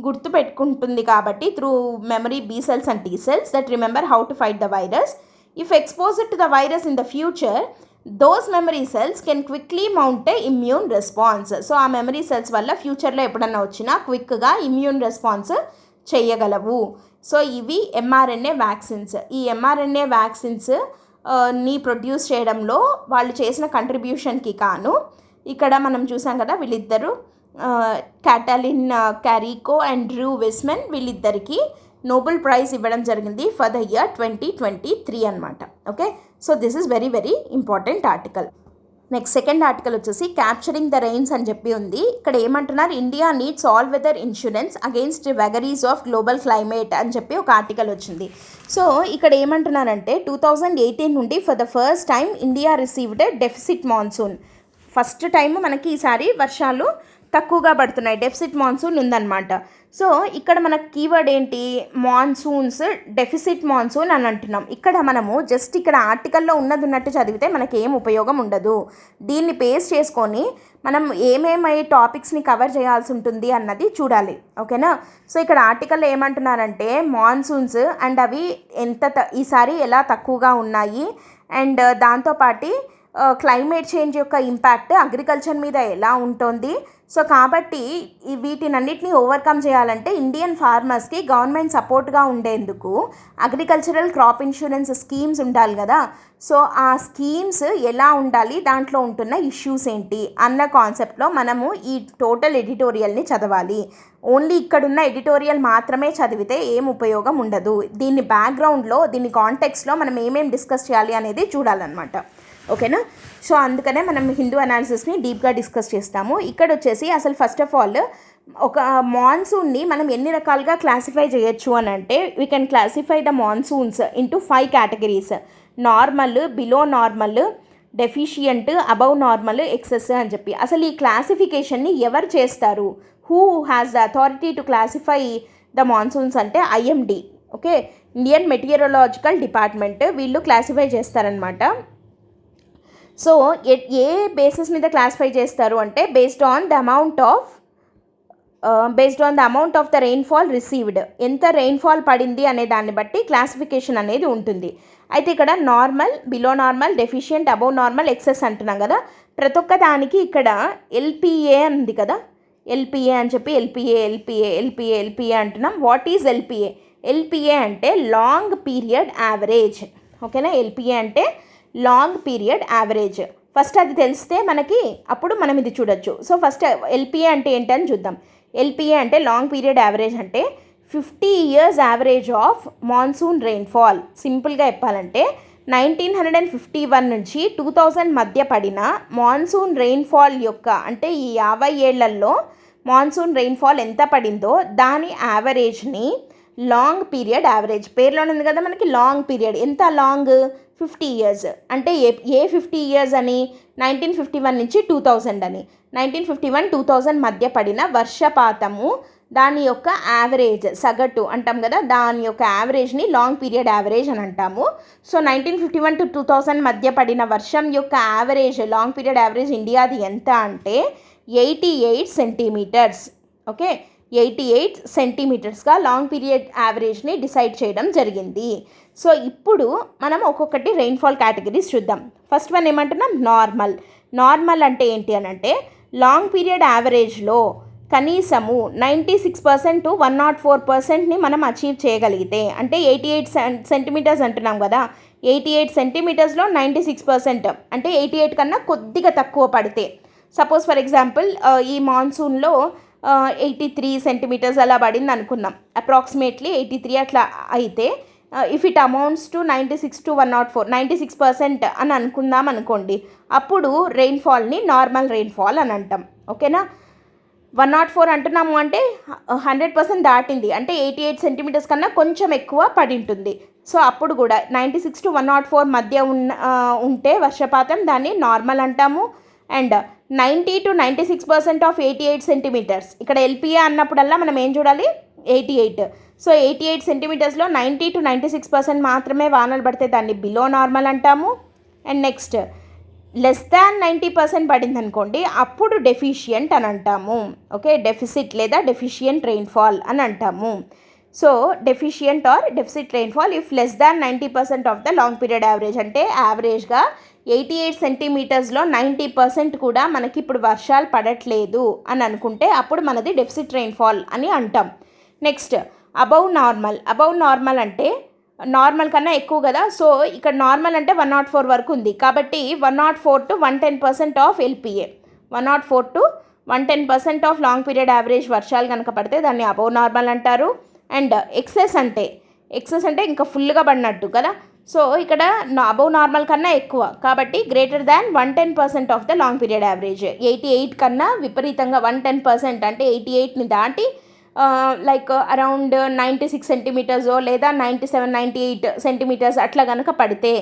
గుర్తుపెట్టుకుంటుంది. కాబట్టి through memory be cells and T cells that remember how to fight the virus. If exposed to the virus in the future, those memory cells can quickly mount a immune response. So ఆ మెమరీ సెల్స్ వల్ల ఫ్యూచర్లో ఎప్పుడన్నా వచ్చినా క్విక్గా ఇమ్యూన్ రెస్పాన్స్ చేయగలవు. సో ఇవి ఎంఆర్ఎన్ఏ వ్యాక్సిన్స్. ఈ ఎంఆర్ఎన్ఏ వ్యాక్సిన్స్ ని ప్రొడ్యూస్ చేయడంలో వాళ్ళు చేసిన కంట్రిబ్యూషన్కి కాను ఇక్కడ మనం చూసాం కదా, వీళ్ళిద్దరు క్యాటలిన్ క్యారికో అండ్ డ్రూ విస్మెన్ వీళ్ళిద్దరికి నోబెల్ ప్రైజ్ ఇవ్వడం జరిగింది ఫర్ ద ఇయర్ 2023 అనమాట. Okay, so this is very very important article. Next second article వచ్చేసి క్యాప్చరింగ్ ద రెయిన్స్ అని చెప్పి ఉంది. ఇక్కడ ఏమంటున్నారు, India needs all weather insurance against vagaries of global climate అని చెప్పి ఒక ఆర్టికల్ వచ్చింది. సో ఇక్కడ ఏమంటున్నారంటే 2018 నుండి for the first time India received deficit monsoon. First time మనకి ఈసారి వర్షాలు తక్కువగా పడుతున్నాయి, డెఫిసిట్ మాన్సూన్ ఉందన్నమాట. సో ఇక్కడ మన కీవర్డ్ ఏంటి, మాన్సూన్స్, డెఫిసిట్ మాన్సూన్ అని అంటున్నాం. ఇక్కడ మనము జస్ట్ ఇక్కడ ఆర్టికల్లో ఉన్నట్టు చదివితే మనకి ఏం ఉపయోగం ఉండదు. దీన్ని బేస్ చేసుకొని మనం ఏమేమి టాపిక్స్ని కవర్ చేయాల్సి ఉంటుంది అన్నది చూడాలి. ఓకేనా. సో ఇక్కడ ఆర్టికల్లో ఏమంటున్నారంటే మాన్సూన్స్ అండ్ అవి ఈసారి ఎలా తక్కువగా ఉన్నాయి అండ్ దాంతోపాటు క్లైమేట్ చేంజ్ యొక్క ఇంపాక్ట్ అగ్రికల్చర్ మీద ఎలా ఉంటుంది. సో కాబట్టి వీటినన్నిటిని ఓవర్కమ్ చేయాలంటే ఇండియన్ ఫార్మర్స్కి గవర్నమెంట్ సపోర్ట్గా ఉండేందుకు అగ్రికల్చరల్ క్రాప్ ఇన్సూరెన్స్ స్కీమ్స్ ఉండాలి కదా. సో ఆ స్కీమ్స్ ఎలా ఉండాలి, దాంట్లో ఉంటున్న ఇష్యూస్ ఏంటి అన్న కాన్సెప్ట్లో మనము ఈ టోటల్ ఎడిటోరియల్ని చదవాలి. ఓన్లీ ఇక్కడున్న ఎడిటోరియల్ మాత్రమే చదివితే ఏం ఉపయోగం ఉండదు. దీన్ని బ్యాక్గ్రౌండ్లో, దీన్ని కాంటెక్స్లో మనం ఏమేమి డిస్కస్ చేయాలి అనేది చూడాలన్నమాట. ఓకేనా. సో అందుకనే మనం హిందూ అనాలిసిస్ని డీప్గా డిస్కస్ చేస్తాము. ఇక్కడ వచ్చేసి అసలు ఫస్ట్ ఆఫ్ ఆల్ ఒక మాన్సూన్ని మనం ఎన్ని రకాలుగా క్లాసిఫై చేయొచ్చు అని అంటే we can classify the monsoons into 5 categories: normal, below normal, deficient, above normal, excess అని చెప్పి. అసలు ఈ క్లాసిఫికేషన్ని ఎవరు చేస్తారు, who has the authority to classify the monsoons అంటే IMD. Okay, Indian meteorological department వీళ్ళు క్లాసిఫై చేస్తారనమాట. సో ఏ బేసిస్ మీద క్లాసిఫై చేస్తారు అంటే based on the amount of the rainfall received. ఎంత రెయిన్ఫాల్ పడింది అనే దాన్ని బట్టి క్లాసిఫికేషన్ అనేది ఉంటుంది. అయితే ఇక్కడ normal, below normal, deficient, above normal, excess అంటున్నాం కదా. ప్రతి ఒక్క దానికి ఇక్కడ ఎల్పిఏ ఉంది కదా, ఎల్పిఏ అని చెప్పి ఎల్పిఏ అంటున్నాం. What is LPA? ఎల్పిఏ అంటే లాంగ్ పీరియడ్ యావరేజ్. ఓకేనా. ఎల్పిఏ అంటే లాంగ్ పీరియడ్ యావరేజ్. ఫస్ట్ అది తెలిస్తే మనకి అప్పుడు మనం ఇది చూడొచ్చు. సో ఫస్ట్ ఎల్పిఏ అంటే ఏంటని చూద్దాం. ఎల్పిఏ అంటే లాంగ్ పీరియడ్ యావరేజ్ అంటే 50 years average of monsoon rainfall. సింపుల్గా చెప్పాలంటే 1951 నుంచి 2000 మధ్య పడిన మాన్సూన్ రెయిన్ఫాల్ యొక్క అంటే ఈ 50 ఏళ్లలో మాన్సూన్ రెయిన్ఫాల్ ఎంత పడిందో దాని యావరేజ్ని లాంగ్ పీరియడ్ యావరేజ్. పేరులోనే ఉంది కదా మనకి లాంగ్ పీరియడ్. ఎంత లాంగ్? 50 years. అంటే ఏ 50 years అని 1951 నుంచి 2000 అని. 1951-2000 మధ్య పడిన వర్షపాతము దాని యొక్క యావరేజ్, సగటు అంటాం కదా, దాని యొక్క యావరేజ్ని లాంగ్ పీరియడ్ యావరేజ్ అని అంటాము. సో 1951-2000 మధ్య పడిన వర్షం యొక్క యావరేజ్, లాంగ్ పీరియడ్ యావరేజ్ ఇండియాది ఎంత అంటే 88 సెంటీమీటర్స్. ఓకే, 88 సెంటీమీటర్స్గా లాంగ్ పీరియడ్ యావరేజ్ని డిసైడ్ చేయడం జరిగింది. సో ఇప్పుడు మనం ఒక్కొక్కటి రెయిన్ఫాల్ కేటగిరీస్ చూద్దాం. ఫస్ట్ వన్ ఏమంటున్నాం, నార్మల్. నార్మల్ అంటే ఏంటి అని అంటే లాంగ్ పీరియడ్ యావరేజ్లో కనీసము 96% to 104%ని మనం అచీవ్ చేయగలిగితే, అంటే 88 సెంటీమీటర్స్ అంటున్నాం కదా, 88 సెంటీమీటర్స్లో 96% అంటే 88 కన్నా కొద్దిగా తక్కువ పడితే. సపోజ్ ఫర్ ఎగ్జాంపుల్ ఈ మాన్సూన్లో 83 సెంటీమీటర్స్ అలా పడింది అనుకున్నాం, అప్రాక్సిమేట్లీ 83 అట్లా అయితే if it amounts to 96 to 104, 96% అని అనుకుందాం అనుకోండి, అప్పుడు రెయిన్ఫాల్ని నార్మల్ రెయిన్ఫాల్ అని అంటాం. ఓకేనా. 104 అంటున్నాము అంటే 100% దాటింది, అంటే 88 సెంటీమీటర్స్ కన్నా కొంచెం ఎక్కువ పడి ఉంటుంది. సో అప్పుడు కూడా 96 to 104 మధ్య ఉంటే వర్షపాతం దాన్ని నార్మల్ అంటాము. అండ్ 90 to 96% ఆఫ్ 88 సెంటీమీటర్స్, ఇక్కడ ఎల్పిఏ అన్నప్పుడల్లా మనం ఏం చూడాలి, 88. సో 88 సెంటీమీటర్స్లో 90 to 96% మాత్రమే వానలు పడితే దాన్ని బిలో నార్మల్ అంటాము. అండ్ నెక్స్ట్ లెస్ దాన్ 90% పడింది అనుకోండి, అప్పుడు డెఫిషియంట్ అని అంటాము. ఓకే, డెఫిసిట్ లేదా డెఫిషియంట్ రెయిన్ఫాల్ అని అంటాము. So deficient or deficit rainfall if less than 90% of the long period average, అంటే యావరేజ్గా 88 సెంటీమీటర్స్లో 90% కూడా మనకి ఇప్పుడు వర్షాలు పడట్లేదు అని అనుకుంటే అప్పుడు మనది డెఫిసిట్ రెయిన్ఫాల్ అని అంటాం. Next above normal. Above normal అంటే నార్మల్ కన్నా ఎక్కువ కదా, సో ఇక్కడ నార్మల్ అంటే 104 వరకు ఉంది, కాబట్టి 104 to 110% of LPA, 104 to 110% of long period average వర్షాలు కనుక పడితే దాన్ని అబౌవ్ నార్మల్ అంటారు. అండ్ ఎక్సెస్ అంటే ఇంకా ఫుల్గా పడినట్టు కదా, సో ఇక్కడ అబౌవ్ నార్మల్ కన్నా ఎక్కువ, కాబట్టి greater than 110% of the long period average. 88 కన్నా విపరీతంగా 110% అంటే 88ని దాటి లైక్ అరౌండ్ 96 సెంటీమీటర్స్ లేదా 97, 98 సెంటీమీటర్స్ అట్లా కనుక పడితే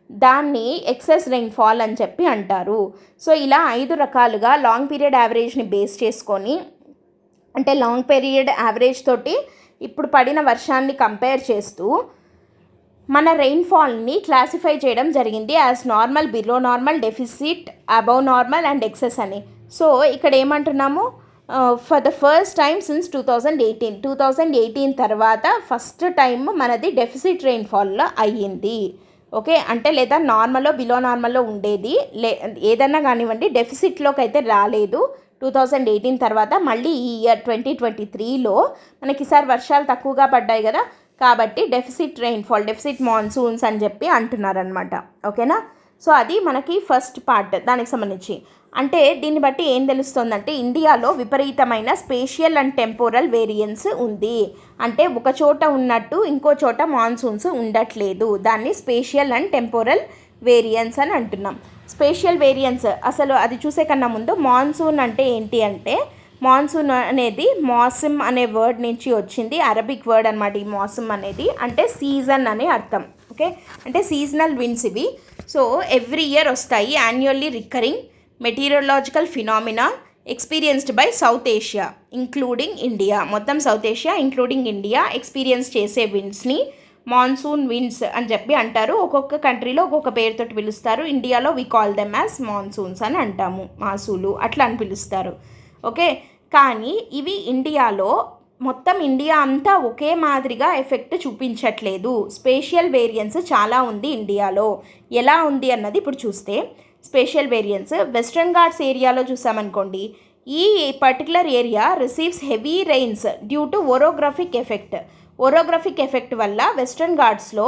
దాన్ని ఎక్సెస్ రెయిన్ఫాల్ అని చెప్పి అంటారు. సో ఇలా 5 రకాలుగా లాంగ్ పీరియడ్ యావరేజ్ని బేస్ చేసుకొని, అంటే లాంగ్ పీరియడ్ యావరేజ్ తోటి ఇప్పుడు పడిన వర్షాన్ని కంపేర్ చేస్తూ మన రెయిన్ఫాల్ని క్లాసిఫై చేయడం జరిగింది as normal, below normal, deficit, above normal and excess అని. సో ఇక్కడ ఏమంటున్నాము, for the first time since 2018 తర్వాత ఫస్ట్ టైం మనది డెఫిసిట్ రెయిన్ఫాల్లో అయ్యింది. ఓకే, అంటే లేదా నార్మల్లో బిలో నార్మల్లో ఉండేది ఏదన్నా కానివ్వండి, డెఫిసిట్లోకి అయితే రాలేదు 2018 తర్వాత. మళ్ళీ ఈ ఇయర్ 2023లో మనకి ఈసారి వర్షాలు తక్కువగా పడ్డాయి కదా, కాబట్టి డెఫిసిట్ రెయిన్ఫాల్, డెఫిసిట్ మాన్సూన్స్ అని చెప్పి అంటున్నారనమాట. ఓకేనా. సో అది మనకి ఫస్ట్ పార్ట్ దానికి సంబంధించి. అంటే దీన్ని బట్టి ఏం తెలుస్తుందంటే ఇండియాలో విపరీతమైన స్పేషియల్ అండ్ టెంపోరల్ వేరియన్స్ ఉంది. అంటే ఒక చోట ఉన్నట్టు ఇంకో చోట మాన్సూన్స్ ఉండట్లేదు, దాన్ని స్పేషియల్ అండ్ టెంపోరల్ వేరియన్స్ అని అంటున్నాం. స్పేషియల్ వేరియన్స్ అసలు అది చూసే కన్నా ముందు మాన్సూన్ అంటే ఏంటి అంటే, మాన్సూన్ అనేది మాసిమ్ అనే వర్డ్ నుంచి వచ్చింది, అరబిక్ వర్డ్ అనమాట. ఈ మాసిమ్ అనేది అంటే సీజన్ అనే అర్థం. ఓకే, అంటే సీజనల్ విండ్స్ ఇవి. సో ఎవ్రీ ఇయర్ వస్తాయి, annually recurring meteorological phenomena experienced by South Asia including India. మొత్తం South Asia including India experience చేసే విండ్స్ని మాన్సూన్ విండ్స్ అని చెప్పి అంటారు. ఒక్కొక్క కంట్రీలో ఒక్కొక్క పేరుతో పిలుస్తారు. ఇండియాలో we call them as monsoons అని అంటాము, మాసులు అట్లా అని పిలుస్తారు. ఓకే, కానీ ఇవి ఇండియాలో మొత్తం ఇండియా అంతా ఒకే మాదిరిగా ఎఫెక్ట్ చూపించట్లేదు. స్పేషియల్ వేరియన్స్ చాలా ఉంది ఇండియాలో. ఎలా ఉంది అన్నది ఇప్పుడు చూస్తే, స్పేషియల్ వేరియన్స్ వెస్ట్రన్ ఘాట్స్ ఏరియాలో చూసామనుకోండి, ఈ particular area receives heavy rains due to orographic effect. Orographic effect వల్ల వెస్ట్రన్ ఘాట్స్లో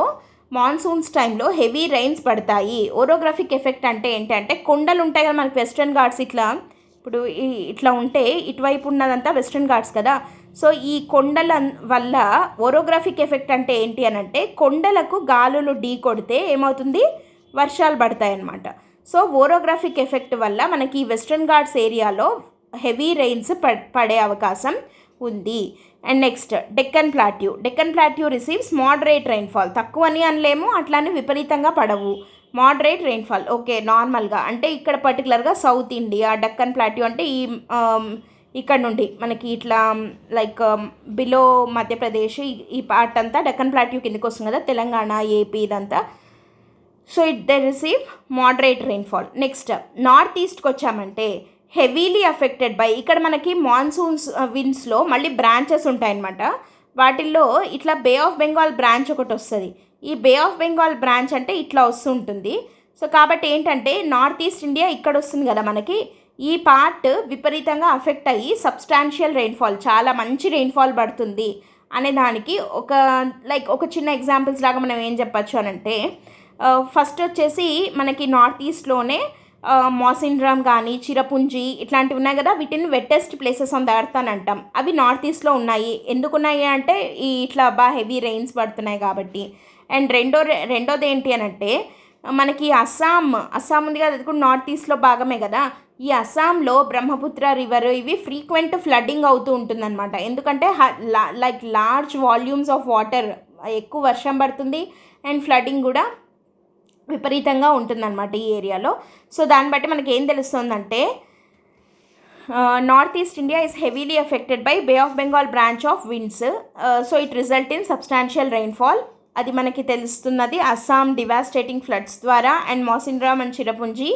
మాన్సూన్స్ టైంలో హెవీ రెయిన్స్ పడతాయి. ఓరోగ్రఫిక్ ఎఫెక్ట్ అంటే ఏంటంటే, కొండలు ఉంటాయి కదా మనకి వెస్ట్రన్ ఘాట్స్, ఇప్పుడు ఇట్లా ఉంటే ఇటువైపు ఉన్నదంతా వెస్ట్రన్ ఘాట్స్ కదా. సో ఈ కొండల వల్ల ఓరోగ్రఫిక్ ఎఫెక్ట్ అంటే ఏంటి అని అంటే, కొండలకు గాలులు ఢీ కొడితే ఏమవుతుంది, వర్షాలు పడతాయి అన్నమాట. సో ఓరోగ్రఫిక్ ఎఫెక్ట్ వల్ల మనకి వెస్ట్రన్ ఘాట్స్ ఏరియాలో హెవీ రెయిన్స్ పడే అవకాశం ఉంది. And next Deccan plateau receives moderate rainfall. తక్కువ అని అనలేము, అట్లానే విపరీతంగా పడవు, మోడరేట్ రెయిన్ఫాల్. ఓకే, నార్మల్గా అంటే ఇక్కడ పర్టికులర్గా సౌత్ ఇండియా డెక్కన్ ప్లాట్యూ అంటే ఇక్కడ నుండి మనకి ఇట్లా లైక్ బిలో మధ్యప్రదేశ్ ఈ పార్ట్ అంతా డెక్కన్ ప్లాట్యూ కిందకి వస్తుంది కదా, తెలంగాణ, ఏపీ ఇదంతా. So they receive moderate rainfall. Next north ఈస్ట్కి వచ్చామంటే హెవీలీ అఫెక్టెడ్ బై, ఇక్కడ మనకి మాన్సూన్స్ విండ్స్లో మళ్ళీ బ్రాంచెస్ ఉంటాయన్నమాట. వాటిల్లో ఇట్లా బే ఆఫ్ బెంగాల్ బ్రాంచ్ ఒకటి వస్తుంది. ఈ బే ఆఫ్ బెంగాల్ బ్రాంచ్ అంటే ఇట్లా వస్తుంటుంది. సో కాబట్టి ఏంటంటే నార్త్ ఈస్ట్ ఇండియా ఇక్కడ వస్తుంది కదా మనకి, ఈ పార్ట్ విపరీతంగా అఫెక్ట్ అయ్యి సబ్స్టాన్షియల్ రెయిన్ఫాల్, చాలా మంచి రెయిన్ఫాల్ పడుతుంది అనే దానికి ఒక చిన్న ఎగ్జాంపుల్స్ లాగా మనం ఏం చెప్పచ్చు అని అంటే, ఫస్ట్ వచ్చేసి మనకి నార్త్ ఈస్ట్లోనే మాసిన్రామ్ కానీ చిరపుంజి ఇట్లాంటివి ఉన్నాయి కదా, వీటిని wettest places on the earth అని అంటాం. అవి నార్త్ ఈస్ట్లో ఉన్నాయి. ఎందుకున్నాయి అంటే ఇట్లా బాగా హెవీ రెయిన్స్ పడుతున్నాయి కాబట్టి. అండ్ రెండోది ఏంటి అని అంటే మనకి అస్సాం ఉంది కదా, అది కూడా నార్త్ ఈస్ట్లో భాగమే కదా. ఈ అస్సాంలో బ్రహ్మపుత్ర రివర్ ఇవి ఫ్రీక్వెంట్ ఫ్లడ్డింగ్ అవుతూ ఉంటుందన్నమాట. ఎందుకంటే like large volumes of water, ఎక్కువ వర్షం పడుతుంది అండ్ ఫ్లడ్డింగ్ కూడా విపరీతంగా ఉంటుందన్నమాట ఈ ఏరియాలో. సో దాన్ని బట్టి మనకి ఏం తెలుస్తుందంటే North East India is heavily effected by Bay of Bengal branch of winds. So it result in substantial rainfall. అది మనకి తెలుస్తున్నది అస్సాం డివాస్టేటింగ్ ఫ్లడ్స్ ద్వారా. And Mawsynram and Cherrapunji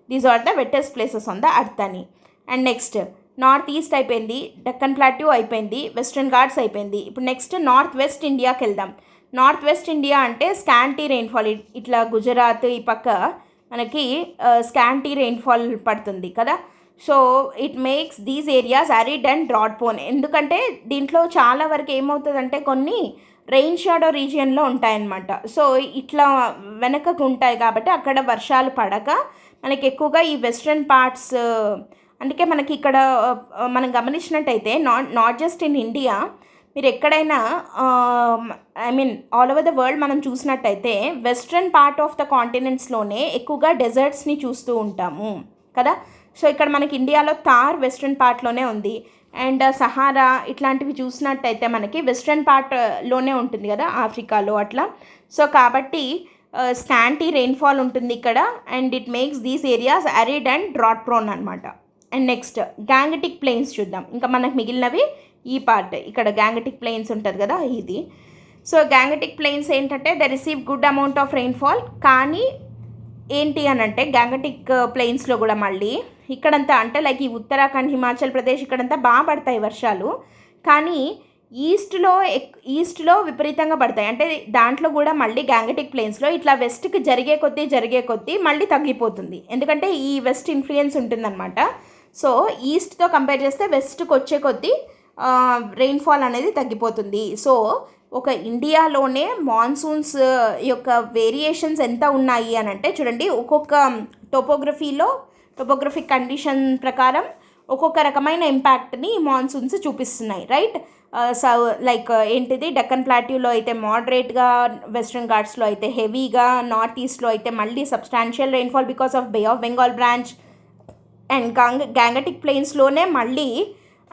these are the wettest places on the earth అని. అండ్ నెక్స్ట్ నార్త్ ఈస్ట్ అయిపోయింది, డక్కన్ ప్లాట్యూ అయిపోయింది, వెస్ట్రన్ ఘాట్స్ అయిపోయింది. ఇప్పుడు నెక్స్ట్ నార్త్ వెస్ట్ ఇండియాకి వెళ్దాం. నార్త్ వెస్ట్ ఇండియా అంటే స్కాంటీ రెయిన్ఫాల్. ఇట్లా గుజరాత్ ఈ పక్క మనకి స్కాంటీ రెయిన్ఫాల్ పడుతుంది కదా. So it makes these areas arid and drought prone. ఎందుకంటే దీంట్లో చాలా వరకు ఏమవుతుందంటే కొన్ని రెయిన్ షాడో రీజియన్లో ఉంటాయన్నమాట. సో ఇట్లా వెనకకు ఉంటాయి కాబట్టి అక్కడ వర్షాలు పడక మనకి ఎక్కువగా ఈ వెస్ట్రన్ పార్ట్స్, అందుకే మనకి ఇక్కడ మనం గమనించినట్టయితే నాట్ జస్ట్ ఇన్ ఇండియా, మీరు ఎక్కడైనా ఆల్ ఓవర్ ద వరల్డ్ మనం చూసినట్టయితే వెస్ట్రన్ పార్ట్ ఆఫ్ ద కాంటినెంట్స్లోనే ఎక్కువగా డెజర్ట్స్ని చూస్తూ ఉంటాము కదా. సో ఇక్కడ మనకి ఇండియాలో థార్ వెస్ట్రన్ పార్ట్లోనే ఉంది. అండ్ సహారా ఇట్లాంటివి చూసినట్టయితే మనకి వెస్ట్రన్ పార్ట్లోనే ఉంటుంది కదా, ఆఫ్రికాలో అట్లా. సో కాబట్టి స్కాంటీ రెయిన్ఫాల్ ఉంటుంది ఇక్కడ. And it makes these areas arid and drought prone అనమాట. అండ్ నెక్స్ట్ గ్యాంగటిక్ ప్లెయిన్స్ చూద్దాం. ఇంకా మనకు మిగిలినవి ఈ పార్ట్, ఇక్కడ గ్యాంగటిక్ ప్లెయిన్స్ ఉంటుంది కదా ఇది. సో గ్యాంగటిక్ ప్లెయిన్స్ ఏంటంటే they receive good amount of rainfall. కానీ ఏంటి అని అంటే గ్యాంగటిక్ ప్లెయిన్స్లో కూడా మళ్ళీ ఇక్కడంతా అంటే లైక్ ఈ ఉత్తరాఖండ్, హిమాచల్ ప్రదేశ్ ఇక్కడంతా బాగా పడతాయి వర్షాలు. కానీ ఈస్ట్లో విపరీతంగా పడతాయి. అంటే దాంట్లో కూడా మళ్ళీ గ్యాంగటిక్ ప్లెయిన్స్లో ఇట్లా వెస్ట్కి జరిగే కొద్దీ మళ్ళీ తగ్గిపోతుంది. ఎందుకంటే ఈ వెస్ట్ ఇన్ఫ్లుయెన్స్ ఉంటుందన్నమాట. సో ఈస్ట్తో కంపేర్ చేస్తే వెస్ట్కి వచ్చే కొద్దీ రెయిన్ఫాల్ అనేది తగ్గిపోతుంది. సో ఒక ఇండియాలోనే మాన్సూన్స్ యొక్క వేరియేషన్స్ ఎంత ఉన్నాయి అని అంటే చూడండి, ఒక్కొక్క టోపోగ్రఫిక్ కండిషన్ ప్రకారం ఒక్కొక్క రకమైన ఇంపాక్ట్ని మాన్సూన్స్ చూపిస్తున్నాయి, రైట్. సో లైక్ ఏంటిది, డక్కన్ ప్లాట్యూలో అయితే మోడరేట్గా, వెస్ట్రన్ ఘాట్స్లో అయితే హెవీగా, నార్త్ ఈస్ట్లో అయితే మళ్ళీ substantial rainfall because of Bay of Bengal branch. And Gangetic ప్లెయిన్స్లోనే మళ్ళీ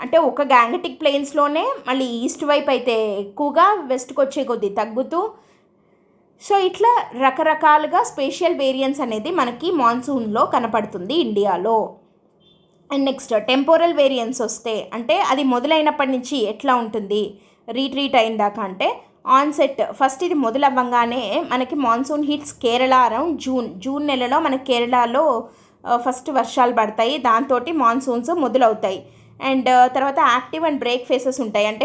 అంటే ఒక గ్యాంగటిక్ ప్లెయిన్స్లోనే మళ్ళీ ఈస్ట్ వైపు అయితే ఎక్కువగా, వెస్ట్కి వచ్చే కొద్దీ తగ్గుతూ. సో ఇట్లా రకరకాలుగా స్పేషియల్ వేరియన్స్ అనేది మనకి మాన్సూన్లో కనపడుతుంది ఇండియాలో. అండ్ నెక్స్ట్ టెంపోరల్ వేరియన్స్ వస్తే అంటే అది మొదలైనప్పటి నుంచి ఎట్లా ఉంటుంది, రీట్రీట్ అయిందాక అంటే ఆన్సెట్ ఫస్ట్ ఇది మొదలవ్వగానే మనకి monsoon hits Kerala around June నెలలో మనకి కేరళలో ఫస్ట్ వర్షాలు పడతాయి. దాంతో మాన్సూన్స్ మొదలవుతాయి. అండ్ తర్వాత యాక్టివ్ అండ్ బ్రేక్ ఫేసెస్ ఉంటాయి. అంటే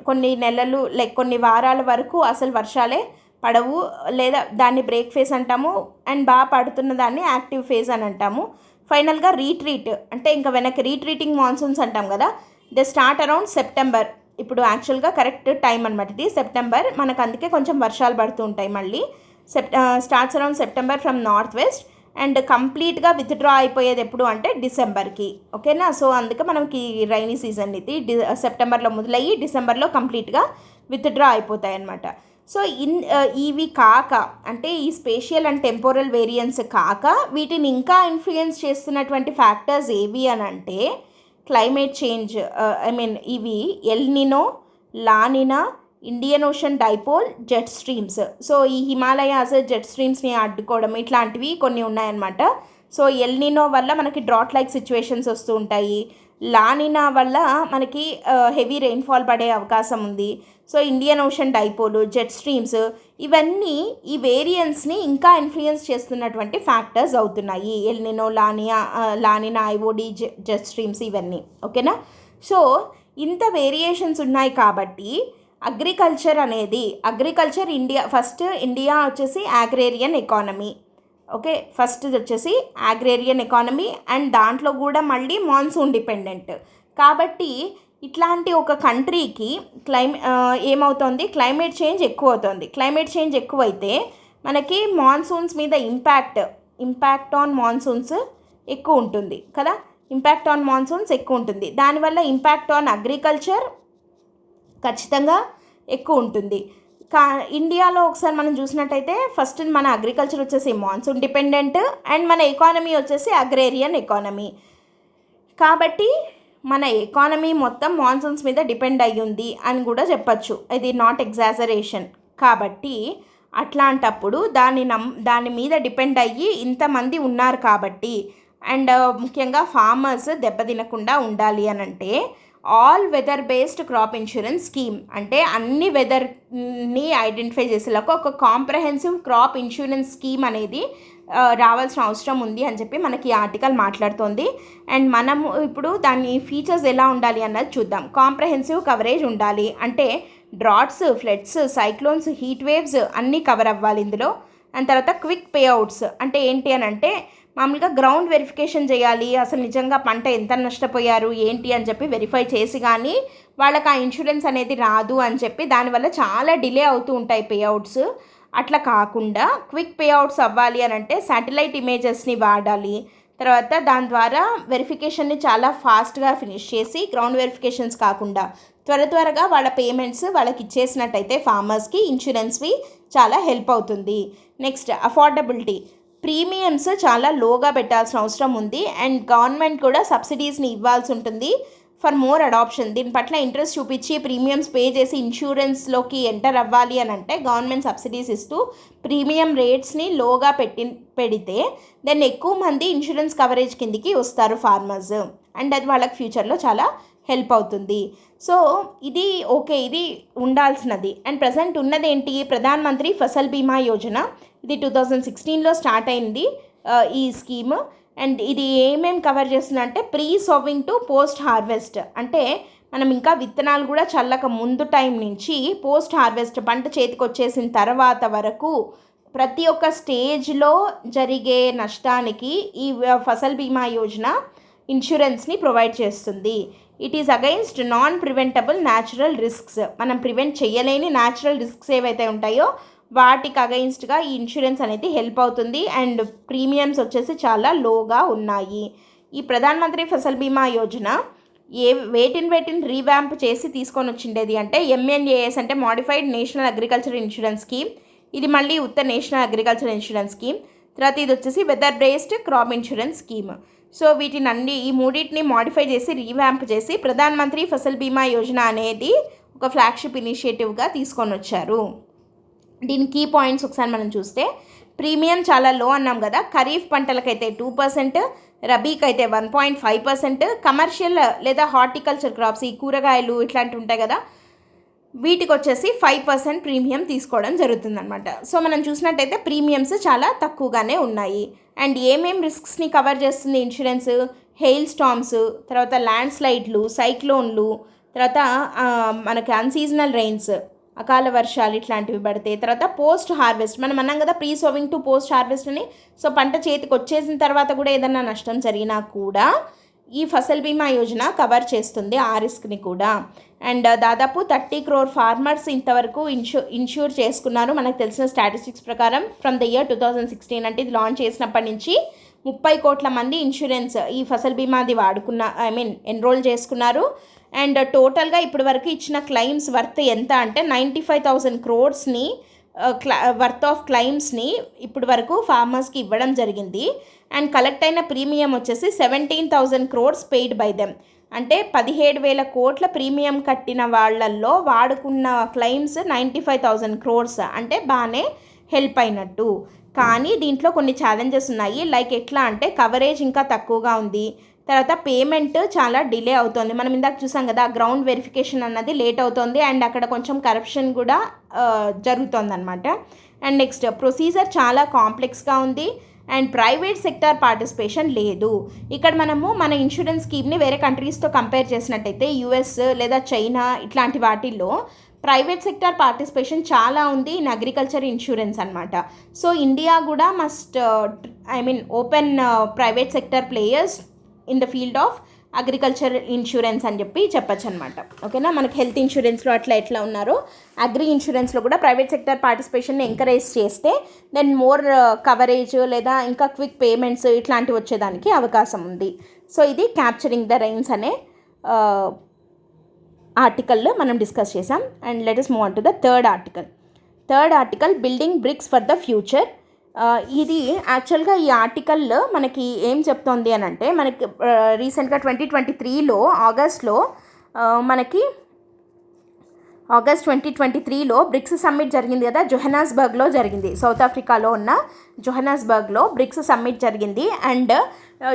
కొన్ని నెలలు లైక్ కొన్ని వారాల వరకు అసలు వర్షాలే పడవు, లేదా దాన్ని బ్రేక్ ఫేస్ అంటాము. అండ్ బాగా పడుతున్న దాన్ని యాక్టివ్ ఫేజ్ అని అంటాము. ఫైనల్గా రీట్రీట్ అంటే ఇంకా వెనక్కి రీట్రీటింగ్ మాన్సూన్స్ అంటాం కదా. They start around September. ఇప్పుడు యాక్చువల్గా కరెక్ట్ టైం అనమాట ఇది సెప్టెంబర్. మనకు అందుకే కొంచెం వర్షాలు పడుతూ ఉంటాయి మళ్ళీ. Starts around September from north west. And కంప్లీట్గా విత్డ్రా అయిపోయేది ఎప్పుడు అంటే డిసెంబర్కి, ఓకేనా. సో అందుకే మనకి రైనీ సీజన్ ఇది సెప్టెంబర్లో మొదలయ్యి డిసెంబర్లో కంప్లీట్గా విత్డ్రా అయిపోతాయి అన్నమాట. సో ఇవి కాక అంటే ఈ స్పేషియల్ అండ్ టెంపోరల్ వేరియన్స్ కాక వీటిని ఇంకా ఇన్ఫ్లుయెన్స్ చేస్తున్నటువంటి ఫ్యాక్టర్స్ ఏవి అని అంటే క్లైమేట్ చేంజ్, ఇవి L Nino, La Niña, Indian ocean dipole, jet streams. So ఈ హిమాలయాస్ జెట్ స్ట్రీమ్స్ని అడ్డుకోవడం ఇట్లాంటివి కొన్ని ఉన్నాయన్నమాట. సో ఎల్ నినో వల్ల మనకి డ్రాట్ లైక్ సిచ్యువేషన్స్ వస్తూ ఉంటాయి. లానినా వల్ల మనకి హెవీ రెయిన్ఫాల్ పడే అవకాశం ఉంది. So Indian Ocean dipole, jet streams ఇవన్నీ ఈ వేరియన్స్ని ఇంకా ఇన్ఫ్లుయెన్స్ చేస్తున్నటువంటి ఫ్యాక్టర్స్ అవుతున్నాయి. El Nino, La Nina, IOD, jet streams ఇవన్నీ, ఓకేనా. సో ఇంత వేరియేషన్స్ ఉన్నాయి కాబట్టి అగ్రికల్చర్ ఇండియా వచ్చేసి అగ్రేరియన్ ఎకానమీ, ఓకే. ఫస్ట్ వచ్చేసి అగ్రేరియన్ ఎకానమీ అండ్ దాంట్లో కూడా మళ్ళీ మాన్సూన్ డిపెండెంట్. కాబట్టి ఇట్లాంటి ఒక కంట్రీకి ఏమవుతుంది, క్లైమేట్ చేంజ్ ఎక్కువ అవుతుంది. క్లైమేట్ చేంజ్ ఎక్కువైతే మనకి మాన్సూన్స్ మీద ఇంపాక్ట్ ఆన్ మాన్సూన్స్ ఎక్కువ ఉంటుంది కదా, ఇంపాక్ట్ ఆన్ మాన్సూన్స్ ఎక్కువ ఉంటుంది. దానివల్ల ఇంపాక్ట్ ఆన్ అగ్రికల్చర్ ఖచ్చితంగా ఎక్కువ ఉంటుంది. ఇండియాలో ఒకసారి మనం చూసినట్టయితే ఫస్ట్ మన అగ్రికల్చర్ వచ్చేసి మాన్సూన్ డిపెండెంట్ అండ్ మన ఎకానమీ వచ్చేసి అగ్రేరియన్ ఎకానమీ. కాబట్టి మన ఎకానమీ మొత్తం మాన్సూన్స్ మీద డిపెండ్ అయ్యింది అని కూడా చెప్పచ్చు. ఇది నాట్ ఎగ్జాజరేషన్. కాబట్టి అట్లాంటప్పుడు దాని మీద డిపెండ్ అయ్యి ఇంతమంది ఉన్నారు కాబట్టి అండ్ ముఖ్యంగా ఫార్మర్స్ దెబ్బతినకుండా ఉండాలి అని అంటే all weather based crop insurance scheme, అంటే అన్ని వెదర్ని ఐడెంటిఫై చేసేలాగా ఒక కాంప్రహెన్సివ్ క్రాప్ ఇన్సూరెన్స్ స్కీమ్ అనేది రావాల్సిన అవసరం ఉంది అని చెప్పి మనకి ఈ ఆర్టికల్ మాట్లాడుతోంది. అండ్ మనము ఇప్పుడు దాని ఫీచర్స్ ఎలా ఉండాలి అన్నది చూద్దాం. కాంప్రహెన్సివ్ కవరేజ్ ఉండాలి, అంటే droughts, floods, cyclones, heat waves అన్నీ కవర్ అవ్వాలి ఇందులో. అండ్ తర్వాత క్విక్ పేఅవుట్స్ అంటే ఏంటి అని అంటే మామూలుగా గ్రౌండ్ వెరిఫికేషన్ చేయాలి, అసలు నిజంగా పంట ఎంత నష్టపోయారు ఏంటి అని చెప్పి వెరిఫై చేసి కానీ వాళ్ళకి ఆ ఇన్సూరెన్స్ అనేది రాదు అని చెప్పి దానివల్ల చాలా డిలే అవుతూ ఉంటాయి పేఅవుట్స్. అట్లా కాకుండా క్విక్ పేఅవుట్స్ అవ్వాలి అని అంటే శాటిలైట్ ఇమేజెస్ని వాడాలి. తర్వాత దాని ద్వారా వెరిఫికేషన్ని చాలా ఫాస్ట్గా ఫినిష్ చేసి గ్రౌండ్ వెరిఫికేషన్స్ కాకుండా త్వరగా వాళ్ళ పేమెంట్స్ వాళ్ళకి ఇచ్చేసినట్టయితే ఫార్మర్స్కి ఇన్సూరెన్స్వి చాలా హెల్ప్ అవుతుంది. నెక్స్ట్ అఫోర్డబిలిటీ, ప్రీమియమ్స్ చాలా లోగా పెట్టాల్సిన అవసరం ఉంది అండ్ గవర్నమెంట్ కూడా సబ్సిడీస్ని ఇవ్వాల్సి ఉంటుంది ఫర్ మోర్ అడాప్షన్. దీని పట్ల ఇంట్రెస్ట్ చూపించి ప్రీమియమ్స్ పే చేసి ఇన్సూరెన్స్లోకి ఎంటర్ అవ్వాలి అని అంటే గవర్నమెంట్ సబ్సిడీస్ ఇస్తూ ప్రీమియం రేట్స్ని లోగా పెడితే దెన్ ఎక్కువ మంది ఇన్సూరెన్స్ కవరేజ్ కిందికి వస్తారు ఫార్మర్స్ అండ్ అది వాళ్ళకి ఫ్యూచర్లో చాలా హెల్ప్ అవుతుంది. సో ఇది ఓకే, ఇది ఉండాల్సినది. అండ్ ప్రజెంట్ ఉన్నది ఏంటి, ప్రధాన్ మంత్రి ఫసల్ బీమా యోజన. ఇది 2016లో స్టార్ట్ అయింది ఈ స్కీమ్. అండ్ ఇది ఏమేమి కవర్ చేస్తుందంటే pre sowing to post harvest, అంటే మనం ఇంకా విత్తనాలు కూడా చల్లక ముందు టైం నుంచి పోస్ట్ హార్వెస్ట్ పంట చేతికి వచ్చేసిన తర్వాత వరకు ప్రతి ఒక్క స్టేజ్లో జరిగే నష్టానికి ఈ ఫసల్ బీమా యోజన ఇన్సూరెన్స్ని ప్రొవైడ్ చేస్తుంది. It is against non preventable natural risks, మనం ప్రివెంట్ చేయలేని న్యాచురల్ రిస్క్స్ ఏవైతే ఉంటాయో వాటికి అగైన్స్ట్గా ఈ ఇన్సూరెన్స్ అనేది హెల్ప్ అవుతుంది అండ్ ప్రీమియమ్స్ వచ్చేసి చాలా లోగా ఉన్నాయి. ఈ ప్రధాన్ మంత్రి ఫసల్ బీమా యోజన వేటిని రీవ్యాంప్ చేసి తీసుకొని వచ్చిండేది అంటే ఎంఎన్ఏఎస్ అంటే modified national agriculture insurance scheme, ఇది మళ్ళీ ఉత్తర నేషనల్ అగ్రికల్చర్ ఇన్సూరెన్స్ స్కీమ్, తర్వాత ఇది వచ్చేసి weather based crop insurance scheme. So ఈ మూడింటిని మాడిఫై చేసి రీవ్యాంప్ చేసి ప్రధాన్ మంత్రి ఫసల్ బీమా యోజన అనేది ఒక ఫ్లాగ్షిప్ ఇనిషియేటివ్గా తీసుకొని వచ్చారు. దీని కీ పాయింట్స్ ఒకసారి మనం చూస్తే ప్రీమియం చాలా లో అన్నాం కదా. ఖరీఫ్ పంటలకైతే 2%, రబీకి అయితే 1.5%, కమర్షియల్ లేదా హార్టికల్చర్ క్రాప్స్ ఈ కూరగాయలు ఇట్లాంటివి ఉంటాయి కదా వీటికి వచ్చేసి 5% ప్రీమియం తీసుకోవడం జరుగుతుందన్నమాట. సో మనం చూసినట్టయితే ప్రీమియమ్స్ చాలా తక్కువగానే ఉన్నాయి. అండ్ ఏమేం రిస్క్స్ని కవర్ చేస్తుంది ఇన్సూరెన్స్, హెయిల్ స్టార్మ్స్, తర్వాత ల్యాండ్ స్లైడ్లు, సైక్లోన్లు, తర్వాత మనకి అన్సీజనల్ రెయిన్స్ అకాల వర్షాలు ఇట్లాంటివి పడితే, తర్వాత పోస్ట్ హార్వెస్ట్ మనం అన్నాం కదా pre sowing to post harvest అని. సో పంట చేతికి వచ్చేసిన తర్వాత కూడా ఏదన్నా నష్టం జరిగినా కూడా ఈ ఫసల్ బీమా యోజన కవర్ చేస్తుంది ఆ రిస్క్ని కూడా. అండ్ దాదాపు 30 crore ఫార్మర్స్ ఇంతవరకు ఇన్ష్యూర్ చేసుకున్నారు మనకు తెలిసిన స్టాటిస్టిక్స్ ప్రకారం ఫ్రమ్ ద ఇయర్ 2016, అంటే ఇది లాంచ్ చేసినప్పటి నుంచి 30 కోట్ల మంది ఇన్సూరెన్స్ ఈ ఫసల్ బీమాది ఎన్రోల్ చేసుకున్నారు. అండ్ టోటల్గా ఇప్పటి వరకు ఇచ్చిన క్లెయిమ్స్ వర్త్ ఎంత అంటే 95,000 crores వర్త్ ఆఫ్ క్లెయిమ్స్ని ఇప్పటి వరకు ఫార్మర్స్కి ఇవ్వడం జరిగింది. అండ్ కలెక్ట్ అయిన ప్రీమియం వచ్చేసి 17,000 crores పెయిడ్ బై దెమ్, అంటే 17,000 కోట్ల ప్రీమియం కట్టిన వాళ్ళల్లో వాడుకున్న క్లెయిమ్స్ 95,000 crores, అంటే బాగానే హెల్ప్ అయినట్టు. కానీ దీంట్లో కొన్ని ఛాలెంజెస్ ఉన్నాయి. లైక్ ఎట్లా అంటే కవరేజ్ ఇంకా తక్కువగా ఉంది, తర్వాత పేమెంట్ చాలా డిలే అవుతుంది. మనం ఇందాక చూసాం కదా గ్రౌండ్ వెరిఫికేషన్ అన్నది లేట్ అవుతుంది అండ్ అక్కడ కొంచెం కరప్షన్ కూడా జరుగుతుందన్నమాట. అండ్ నెక్స్ట్ ప్రొసీజర్ చాలా కాంప్లెక్స్గా ఉంది అండ్ ప్రైవేట్ సెక్టార్ పార్టిసిపేషన్ లేదు. ఇక్కడ మనము మన ఇన్సూరెన్స్ స్కీమ్ని వేరే కంట్రీస్తో కంపేర్ చేసినట్టయితే యుఎస్ లేదా చైనా ఇట్లాంటి వాటిల్లో ప్రైవేట్ సెక్టార్ పార్టిసిపేషన్ చాలా ఉంది ఇన్ అగ్రికల్చర్ ఇన్సూరెన్స్ అనమాట. సో ఇండియా కూడా must open private sector players in the field of agriculture insurance అని చెప్పి చెప్పచ్చు అనమాట. ఓకేనా, మనకి హెల్త్ ఇన్సూరెన్స్లో అట్లా ఎట్లా ఉన్నారో అగ్రి ఇన్సూరెన్స్లో కూడా ప్రైవేట్ సెక్టర్ పార్టిసిపేషన్ని ఎంకరేజ్ చేస్తే దెన్ మోర్ కవరేజ్ లేదా ఇంకా క్విక్ పేమెంట్స్ ఇట్లాంటివి వచ్చేదానికి అవకాశం ఉంది. సో ఇది క్యాప్చరింగ్ ద రైన్స్ అనే ఆర్టికల్లో మనం డిస్కస్ చేసాం. And let us move on to the third article building BRICS for the future. ఇది యాక్చువల్గా ఈ ఆర్టికల్లో మనకి ఏం చెప్తోంది అని అంటే, మనకి రీసెంట్గా 2023లో ఆగస్ట్ 2023లో బ్రిక్స్ సమ్మిట్ జరిగింది కదా, జోహనాస్బర్గ్లో జరిగింది. సౌత్ ఆఫ్రికాలో ఉన్న జోహనాస్బర్గ్లో బ్రిక్స్ సమ్మిట్ జరిగింది. అండ్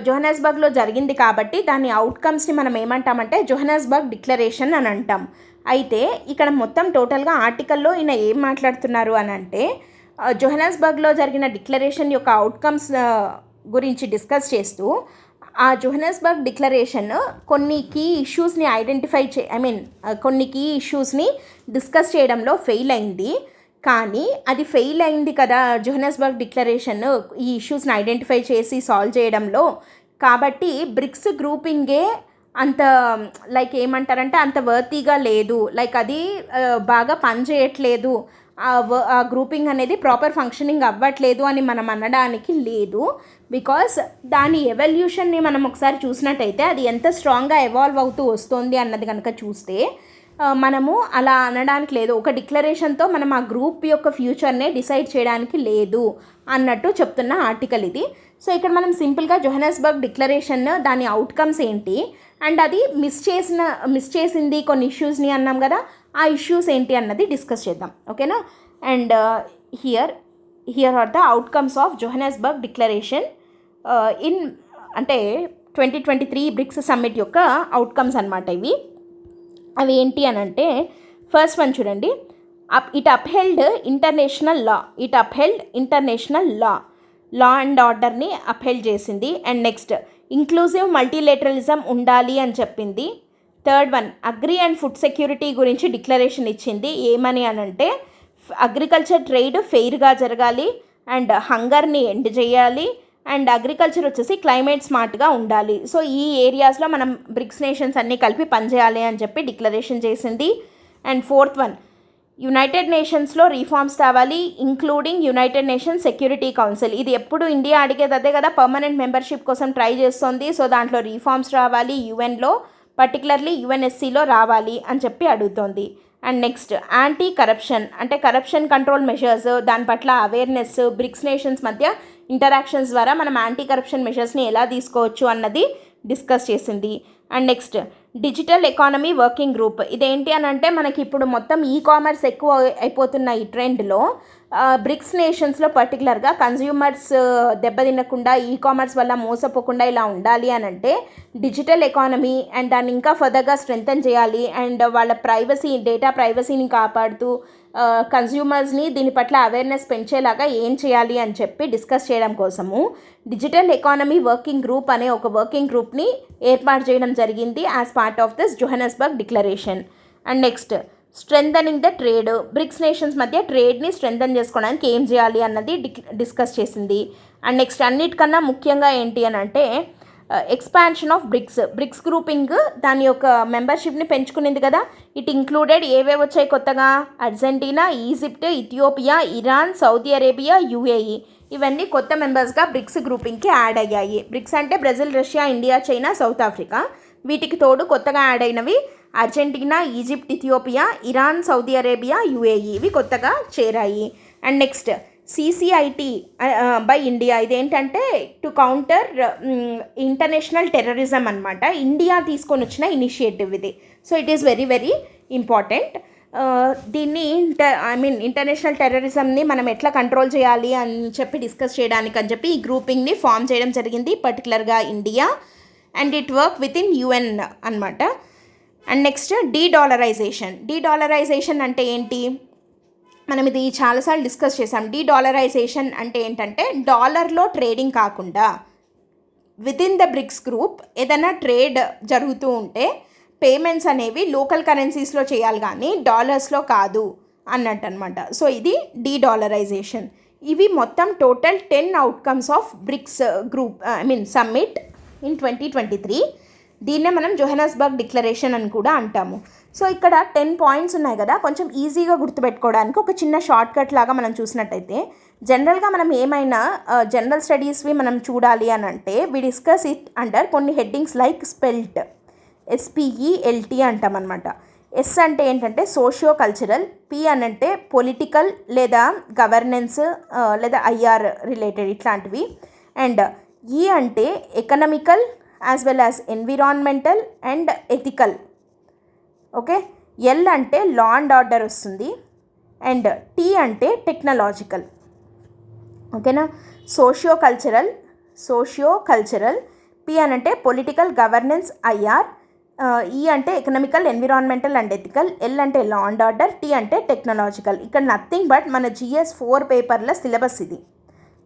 జోహనాస్బర్గ్లో జరిగింది కాబట్టి దాని అవుట్కమ్స్ని మనం ఏమంటామంటే జోహనాస్బర్గ్ డిక్లరేషన్ అని అంటాం. అయితే ఇక్కడ మొత్తం టోటల్గా ఆర్టికల్లో ఈయన ఏం మాట్లాడుతున్నారు అని అంటే, జోహనాస్బర్గ్లో జరిగిన డిక్లరేషన్ యొక్క అవుట్కమ్స్ గురించి డిస్కస్ చేస్తూ, ఆ జోహనాస్బర్గ్ డిక్లరేషన్ కొన్ని కీ ఇష్యూస్ని కొన్ని కీ ఇష్యూస్ని డిస్కస్ చేయడంలో ఫెయిల్ అయింది. కానీ అది ఫెయిల్ అయింది కదా జోహనాస్బర్గ్ డిక్లరేషన్ ఈ ఇష్యూస్ని ఐడెంటిఫై చేసి సాల్వ్ చేయడంలో. కాబట్టి బ్రిక్స్ గ్రూపింగే అంత లైక్ ఏమంటారంటే అంత వర్తీగా లేదు, లైక్ అది బాగా పనిచేయట్లేదు, ఆ గ్రూపింగ్ అనేది ప్రాపర్ ఫంక్షనింగ్ అవ్వట్లేదు అని మనం అనడానికి లేదు. బికాస్ దాని ఎవల్యూషన్ని మనం ఒకసారి చూసినట్టయితే అది ఎంత స్ట్రాంగ్గా ఎవాల్వ్ అవుతూ వస్తుంది అన్నది కనుక చూస్తే మనము అలా అనడానికి లేదు. ఒక డిక్లరేషన్తో మనం ఆ గ్రూప్ యొక్క ఫ్యూచర్నే డిసైడ్ చేయడానికి లేదు అన్నట్టు చెప్తున్న ఆర్టికల్ ఇది. సో ఇక్కడ మనం సింపుల్గా జోహనాస్బర్గ్ డిక్లరేషన్ దాని అవుట్కమ్స్ ఏంటి అండ్ అది మిస్ చేసింది కొన్ని ఇష్యూస్ని అన్నాం కదా, ఆ ఇష్యూస్ ఏంటి అన్నది డిస్కస్ చేద్దాం. ఓకేనా, and here are the outcomes of Johannesburg declaration అంటే 2023 బ్రిక్స్ సమ్మిట్ యొక్క అవుట్కమ్స్ అన్నమాట ఇవి. అవి ఏంటి అని అంటే, ఫస్ట్ వన్ చూడండి, it upheld international law and ఆర్డర్ని అప్హెల్డ్ చేసింది. అండ్ నెక్స్ట్ ఇంక్లూజివ్ మల్టీలేటరలిజం ఉండాలి అని చెప్పింది. Third one, agri and food security గురించి డిక్లరేషన్ ఇచ్చింది. ఏమని అనంటే అగ్రికల్చర్ ట్రేడ్ ఫెయిర్గా జరగాలి అండ్ హంగర్ని ఎండ్ చేయాలి అండ్ అగ్రికల్చర్ వచ్చేసి క్లైమేట్ స్మార్ట్గా ఉండాలి. సో ఈ ఏరియాస్లో మనం బ్రిక్స్ నేషన్స్ అన్నీ కలిపి పనిచేయాలి అని చెప్పి డిక్లరేషన్ చేసింది. అండ్ ఫోర్త్ వన్, యునైటెడ్ నేషన్స్లో రీఫార్మ్స్ తేవాలి including United Nations Security Council. ఇది ఎప్పుడు ఇండియా అడిగేది అదే కదా, పర్మనెంట్ మెంబర్షిప్ కోసం ట్రై చేస్తుంది. సో దాంట్లో రీఫార్మ్స్ రావాలి, యుఎన్లో పర్టికులర్లీ యుఎన్ఎస్సిలో రావాలి అని చెప్పి అడుగుతోంది. అండ్ నెక్స్ట్ యాంటీ కరప్షన్, అంటే కరప్షన్ కంట్రోల్ మెషర్స్, దాని పట్ల అవేర్నెస్, బ్రిక్స్ నేషన్స్ మధ్య ఇంటరాక్షన్స్ ద్వారా మనం యాంటీ కరప్షన్ మెషర్స్ని ఎలా తీసుకోవచ్చు అన్నది డిస్కస్ చేసింది. And next digital economy working group. ఇదేంటి అని అంటే మనకి ఇప్పుడు మొత్తం కామర్స్ ఎక్కువ అయిపోతున్న ఈ ట్రెండ్లో బ్రిక్స్ నేషన్స్లో పర్టికులర్గా కన్జ్యూమర్స్ దెబ్బతినకుండా కామర్స్ వల్ల మోసపోకుండా ఇలా ఉండాలి అని అంటే డిజిటల్ ఎకానమీ అండ్ దాన్ని ఇంకా ఫర్దర్గా స్ట్రెంథెన్ చేయాలి అండ్ వాళ్ళ డేటా ప్రైవసీని కాపాడుతూ కన్జ్యూమర్స్ని దీని పట్ల అవేర్నెస్ పెంచేలాగా ఏం చేయాలి అని చెప్పి డిస్కస్ చేయడం కోసము డిజిటల్ ఎకానమీ వర్కింగ్ గ్రూప్ అనే ఒక వర్కింగ్ గ్రూప్ని ఏర్పాటు చేయడం జరిగింది as part of this Johannesburg declaration. And next strengthening the trade, BRICS nations మధ్య ట్రేడ్ని స్ట్రెంథన్ చేసుకోవడానికి ఏం చేయాలి అన్నది డిస్కస్ చేసింది. అండ్ నెక్స్ట్ అన్నిటికన్నా ముఖ్యంగా ఏంటి అని అంటే ఎక్స్పాన్షన్ ఆఫ్ బ్రిక్స్ గ్రూపింగ్ దాని యొక్క మెంబర్షిప్ని పెంచుకునింది కదా. ఇట్ ఇంక్లూడెడ్ ఏవేవి వచ్చాయి కొత్తగా, Argentina, Egypt, Ethiopia, Iran, Saudi Arabia, UAE, ఇవన్నీ కొత్త మెంబర్స్గా బ్రిక్స్ గ్రూపింగ్కి యాడ్ అయ్యాయి. బ్రిక్స్ అంటే Brazil, Russia, India, China, south Africa. వీటికి తోడు కొత్తగా యాడ్ అయినవి Argentina, Egypt, Ethiopia, Iran, Saudi Arabia, UAE, ఇవి కొత్తగా చేరాయి. And next CCIT by India, ఇదేంటంటే టు కౌంటర్ ఇంటర్నేషనల్ టెర్రరిజం అనమాట. ఇండియా తీసుకొని వచ్చిన ఇనిషియేటివ్ ఇది. So it is very very important. దీన్ని ఇంటర్నేషనల్ టెర్రరిజంని మనం ఎట్లా కంట్రోల్ చేయాలి అని చెప్పి డిస్కస్ చేయడానికి అని చెప్పి ఈ గ్రూపింగ్ని ఫామ్ చేయడం జరిగింది, పర్టికులర్గా India. And it work with in UN అనమాట. అండ్ నెక్స్ట్ డీడాలరైజేషన్ అంటే ఏంటి, మనం ఇది చాలాసార్లు డిస్కస్ చేసాం. డీడాలరైజేషన్ అంటే ఏంటంటే డాలర్లో ట్రేడింగ్ కాకుండా వితిన్ ద బ్రిక్స్ గ్రూప్ ఏదైనా ట్రేడ్ జరుగుతూ ఉంటే పేమెంట్స్ అనేవి లోకల్ కరెన్సీస్లో చేయాలి కానీ డాలర్స్లో కాదు అన్నట్టు అనమాట. సో ఇది డీడాలరైజేషన్. ఇవి మొత్తం total 10 outcomes of BRICS group summit in 2023. దీన్నే మనం జోహానస్బర్గ్ డిక్లరేషన్ అని కూడా అంటాము. సో ఇక్కడ 10 పాయింట్స్ ఉన్నాయి కదా, కొంచెం ఈజీగా గుర్తుపెట్టుకోవడానికి ఒక చిన్న షార్ట్ కట్ లాగా మనం చూసినట్టయితే, జనరల్గా మనం ఏమైనా జనరల్ స్టడీస్వి మనం చూడాలి అని అంటే వి డిస్కస్ ఇట్ అండర్ కొన్ని హెడ్డింగ్స్ లైక్ స్పెల్ట్, SPELT అంటాం అనమాట. ఎస్ అంటే ఏంటంటే సోషియో కల్చరల్, పి అని అంటే పొలిటికల్ లేదా గవర్నెన్స్ లేదా IR రిలేటెడ్ ఇట్లాంటివి, అండ్ ఈ అంటే economical as well as environmental and ethical. Okay, L అంటే లా అండ్ ఆర్డర్ వస్తుంది, అండ్ టీ అంటే టెక్నాలజికల్. ఓకేనా, సోషియో కల్చరల్, పి అని అంటే పొలిటికల్ గవర్నెన్స్ IR, ఈ అంటే economical environmental and ethical, L అంటే లా అండ్ ఆర్డర్, టీ అంటే టెక్నాలజికల్. ఇక్కడ నథింగ్ బట్ మన GS 4 పేపర్ల సిలబస్ ఇది.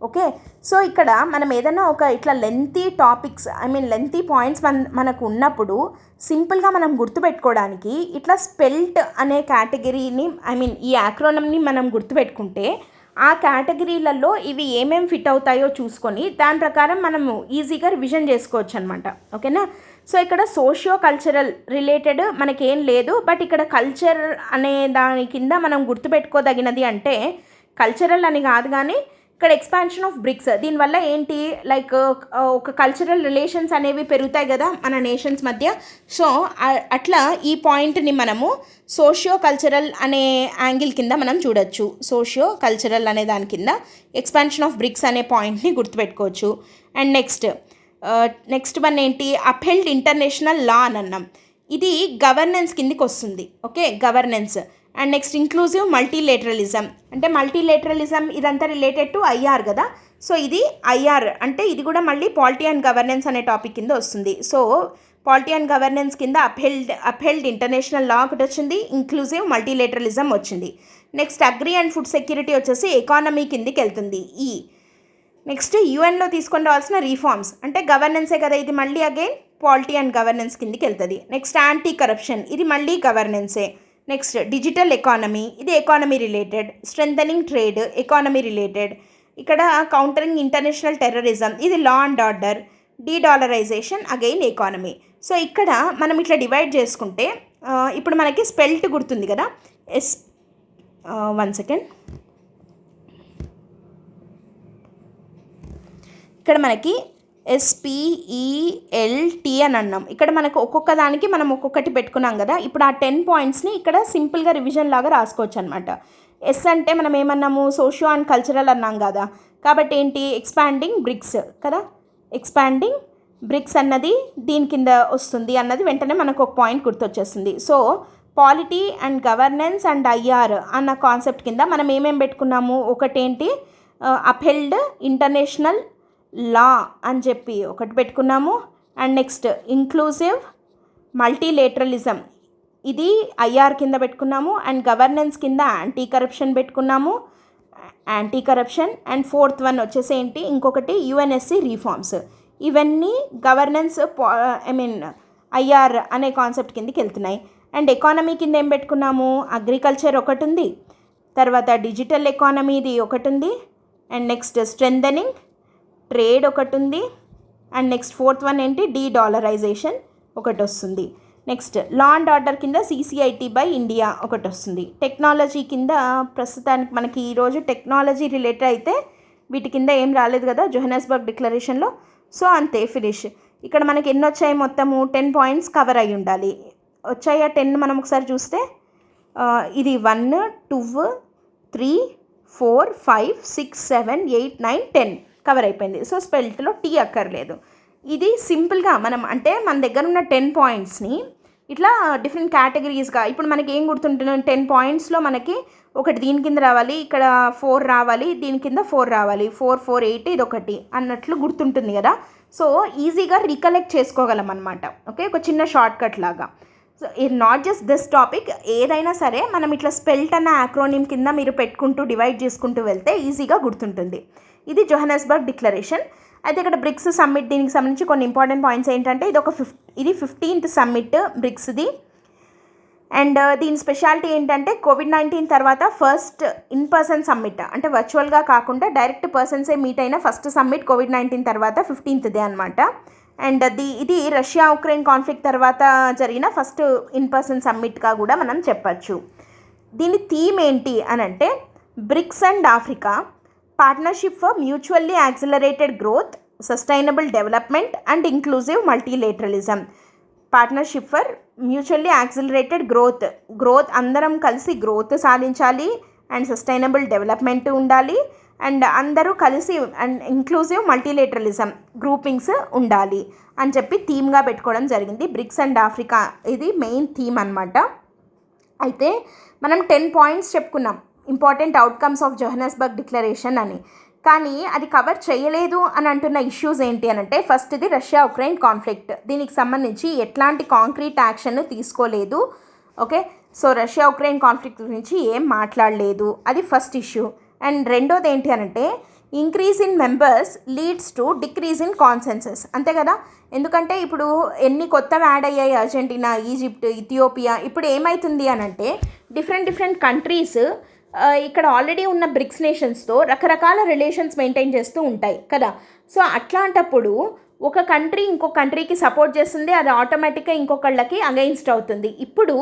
ఓకే, సో ఇక్కడ మనం ఏదైనా ఒక ఇట్లా లెంతీ టాపిక్స్ లెంతీ పాయింట్స్ మనకు ఉన్నప్పుడు సింపుల్గా మనం గుర్తుపెట్టుకోవడానికి ఇట్లా స్పెల్ట్ అనే కేటగిరీని ఈ యాక్రోనమ్ని మనం గుర్తుపెట్టుకుంటే ఆ కేటగిరీలలో ఇవి ఏమేమి ఫిట్ అవుతాయో చూసుకొని దాని ప్రకారం మనము ఈజీగా రివిజన్ చేసుకోవచ్చు అనమాట. ఓకేనా, సో ఇక్కడ సోషియో కల్చరల్ రిలేటెడ్ మనకేం లేదు, బట్ ఇక్కడ కల్చర్ అనే దాని కింద మనం గుర్తుపెట్టుకోదగినది అంటే కల్చరల్ అని కాదు కానీ ఇక్కడ ఎక్స్పాన్షన్ ఆఫ్ బ్రిక్స్, దీనివల్ల ఏంటి లైక్ ఒక కల్చరల్ రిలేషన్స్ అనేవి పెరుగుతాయి కదా మన నేషన్స్ మధ్య. సో అట్లా ఈ పాయింట్ని మనము సోషియో కల్చరల్ అనే యాంగిల్ కింద మనం చూడొచ్చు. సోషియో కల్చరల్ అనే దాని కింద ఎక్స్పాన్షన్ ఆఫ్ బ్రిక్స్ అనే పాయింట్ని గుర్తుపెట్టుకోవచ్చు. అండ్ నెక్స్ట్ వన్ ఏంటి, అప్హెల్డ్ ఇంటర్నేషనల్ లా అని అన్నాం, ఇది గవర్నెన్స్ కిందికి వస్తుంది. Okay, governance. And next inclusive multilateralism, అంటే మల్టీలేటరలిజం ఇదంతా రిలేటెడ్ టు IR కదా. సో ఇది IR అంటే ఇది కూడా మళ్ళీ పాలిటీ అండ్ గవర్నెన్స్ అనే టాపిక్ కింద వస్తుంది. సో పాలిటీ అండ్ గవర్నెన్స్ కింద అప్హెల్డ్ ఇంటర్నేషనల్ లా ఒకటి వచ్చింది, ఇంక్లూజివ్ మల్టీలేటరలిజం వచ్చింది. Next agri and food security వచ్చేసి ఎకానమీ కిందికి వెళ్తుంది. నెక్స్ట్ UNలో తీసుకొని రావాల్సిన రీఫార్మ్స్ అంటే గవర్నెన్సే కదా, ఇది మళ్ళీ అగైన్ పాలిటీ అండ్ గవర్నెన్స్ కిందికి వెళ్తుంది. నెక్స్ట్ యాంటీ కరప్షన్, ఇది మళ్ళీ గవర్నెన్సే. నెక్స్ట్ డిజిటల్ ఎకానమీ, ఇది economy related. Strengthening trade, economy related. ఇక్కడ కౌంటరింగ్ ఇంటర్నేషనల్ టెర్రరిజం, ఇది law and order. De-dollarisation again economy. So ఇక్కడ మనం ఇట్లా డివైడ్ చేసుకుంటే ఇప్పుడు మనకి స్పెల్ట్ గుర్తుంది కదా, వన్ సెకండ్, ఇక్కడ మనకి SPELT అని అన్నాం. ఇక్కడ మనకు ఒక్కొక్క దానికి మనం ఒక్కొక్కటి పెట్టుకున్నాం కదా. ఇప్పుడు ఆ 10 పాయింట్స్ని ఇక్కడ సింపుల్గా రివిజన్ లాగా రాసుకోవచ్చు అనమాట. ఎస్ అంటే మనం ఏమన్నాము, సోషియో అండ్ కల్చరల్ అన్నాం కదా, కాబట్టి ఏంటి ఎక్స్పాండింగ్ బ్రిక్స్ కదా, ఎక్స్పాండింగ్ బ్రిక్స్ అన్నది దీని కింద వస్తుంది అన్నది వెంటనే మనకు ఒక పాయింట్ గుర్తొచ్చేస్తుంది. So polity and governance and IR అన్న కాన్సెప్ట్ కింద మనం ఏమేమి పెట్టుకున్నాము, ఒకటేంటి అప్హెల్డ్ ఇంటర్నేషనల్ లా అని చెప్పి ఒకటి పెట్టుకున్నాము. అండ్ నెక్స్ట్ ఇంక్లూజివ్ మల్టీలేటరలిజం, ఇది IR కింద పెట్టుకున్నాము. అండ్ గవర్నెన్స్ కింద యాంటీ కరప్షన్ పెట్టుకున్నాము, anti corruption. And fourth one వచ్చేసి ఏంటి, ఇంకొకటి UNSC రీఫార్మ్స్. ఇవన్నీ గవర్నెన్స్ IR అనే కాన్సెప్ట్ కిందకి వెళ్తున్నాయి. అండ్ ఎకానమీ కింద ఏం పెట్టుకున్నాము, అగ్రికల్చర్ ఒకటి ఉంది, తర్వాత డిజిటల్ ఎకానమీది ఒకటి ఉంది, అండ్ నెక్స్ట్ స్ట్రెంథనింగ్ ట్రేడ్ ఒకటి ఉంది, అండ్ నెక్స్ట్ ఫోర్త్ వన్ ఏంటి డీడాలరైజేషన్ ఒకటి వస్తుంది. నెక్స్ట్ లా అండ్ ఆర్డర్ కింద CCIT బై ఇండియా ఒకటి వస్తుంది. టెక్నాలజీ కింద ప్రస్తుతానికి మనకి ఈరోజు టెక్నాలజీ రిలేటెడ్ అయితే వీటి కింద ఏం రాలేదు కదా జోహానస్బర్గ్ డిక్లరేషన్లో. సో అంతే, ఫినిష్. ఇక్కడ మనకి ఎన్ని వచ్చాయి, మొత్తము 10 పాయింట్స్ కవర్ అయ్యి ఉండాలి. వచ్చాయా 10 మనం ఒకసారి చూస్తే, ఇది 1 2 3 4 5 6 7 8 9 10 కవర్ అయిపోయింది. సో స్పెల్ట్లో టీ అక్కర్లేదు. ఇది సింపుల్గా మనం అంటే మన దగ్గర ఉన్న 10 పాయింట్స్ని ఇట్లా డిఫరెంట్ కేటగిరీస్గా, ఇప్పుడు మనకి ఏం గుర్తుంటుంది, 10 పాయింట్స్లో మనకి ఒకటి దీని కింద రావాలి, ఇక్కడ 4 రావాలి, దీని కింద 4 రావాలి, 4 4 8 ఇది ఒకటి అన్నట్లు గుర్తుంటుంది కదా. సో ఈజీగా రికలెక్ట్ చేసుకోగలం అనమాట. ఓకే, ఒక చిన్న షార్ట్ కట్ లాగా. సో ఇది నాట్ జస్ట్ దిస్ టాపిక్, ఏదైనా సరే మనం ఇట్లా స్పెల్ట్ అన్న యాక్రోనిమ్ కింద మీరు పెట్టుకుంటూ డివైడ్ చేసుకుంటూ వెళ్తే ఈజీగా గుర్తుంటుంది. ఇది జోహానస్బర్గ్ డిక్లరేషన్. అయితే ఇక్కడ బ్రిక్స్ సమ్మిట్, దీనికి సంబంధించి కొన్ని ఇంపార్టెంట్ పాయింట్స్ ఏంటంటే ఇది 15th సమ్మిట్ బ్రిక్స్ది. అండ్ దీని స్పెషాలిటీ ఏంటంటే కోవిడ్-19 తర్వాత ఫస్ట్ ఇన్ పర్సన్ సమ్మిట్, అంటే వర్చువల్గా కాకుండా డైరెక్ట్ పర్సన్సే మీట్ అయిన ఫస్ట్ సమ్మిట్ కోవిడ్-19 తర్వాత 15th అనమాట. అండ్ ఇది రష్యా ఉక్రెయిన్ కాన్ఫ్లిక్ట్ తర్వాత జరిగిన ఫస్ట్ ఇన్ పర్సన్ సమ్మిట్గా కూడా మనం చెప్పచ్చు. దీని థీమ్ ఏంటి అని అంటే BRICS and Africa partnership for mutually accelerated growth, sustainable development and inclusive multilateralism. Partnership for mutually accelerated growth అందరం కలిసి గ్రోత్ సాధించాలి, అండ్ సస్టైనబుల్ డెవలప్మెంట్ ఉండాలి, అండ్ అందరూ కలిసి అండ్ ఇంక్లూజివ్ మల్టీలేటరలిజం గ్రూపింగ్స్ ఉండాలి అని చెప్పి థీమ్గా పెట్టుకోవడం జరిగింది. బ్రిక్స్ అండ్ ఆఫ్రికా ఇది మెయిన్ థీమ్ అనమాట. అయితే మనం 10 పాయింట్స్ చెప్పుకున్నాం ఇంపార్టెంట్ అవుట్కమ్స్ ఆఫ్ జోహానెస్బర్గ్ డిక్లరేషన్ అని. కానీ అది కవర్ చేయలేదు అని అంటున్న ఇష్యూస్ ఏంటి అని అంటే ఫస్ట్ ఇది రష్యా ఉక్రెయిన్ కాన్ఫ్లిక్ట్. దీనికి సంబంధించి ఎట్లాంటి కాంక్రీట్ యాక్షన్ తీసుకోలేదు. Okay, so Russia Ukraine conflict గురించి ఏం మాట్లాడలేదు, అది ఫస్ట్ ఇష్యూ. అండ్ రెండోది ఏంటి అని అంటే increase in members leads to decrease in consensus. అంతే కదా, ఎందుకంటే ఇప్పుడు ఎన్ని కొత్తవి యాడ్ అయ్యాయి, అర్జెంటీనా, ఈజిప్ట్, ఇథియోపియా. ఇప్పుడు ఏమవుతుంది అని అంటే డిఫరెంట్ కంట్రీస్ ఇక్కడ ఆల్రెడీ ఉన్న బ్రిక్స్ నేషన్స్తో రకరకాల రిలేషన్స్ మెయింటైన్ చేస్తూ ఉంటాయి కదా. సో అట్లాంటప్పుడు ఒక కంట్రీ ఇంకో కంట్రీకి సపోర్ట్ చేస్తుంది, అది ఆటోమేటిక్గా ఇంకొకళ్ళకి అగెయిన్స్ట్ అవుతుంది. ఇప్పుడు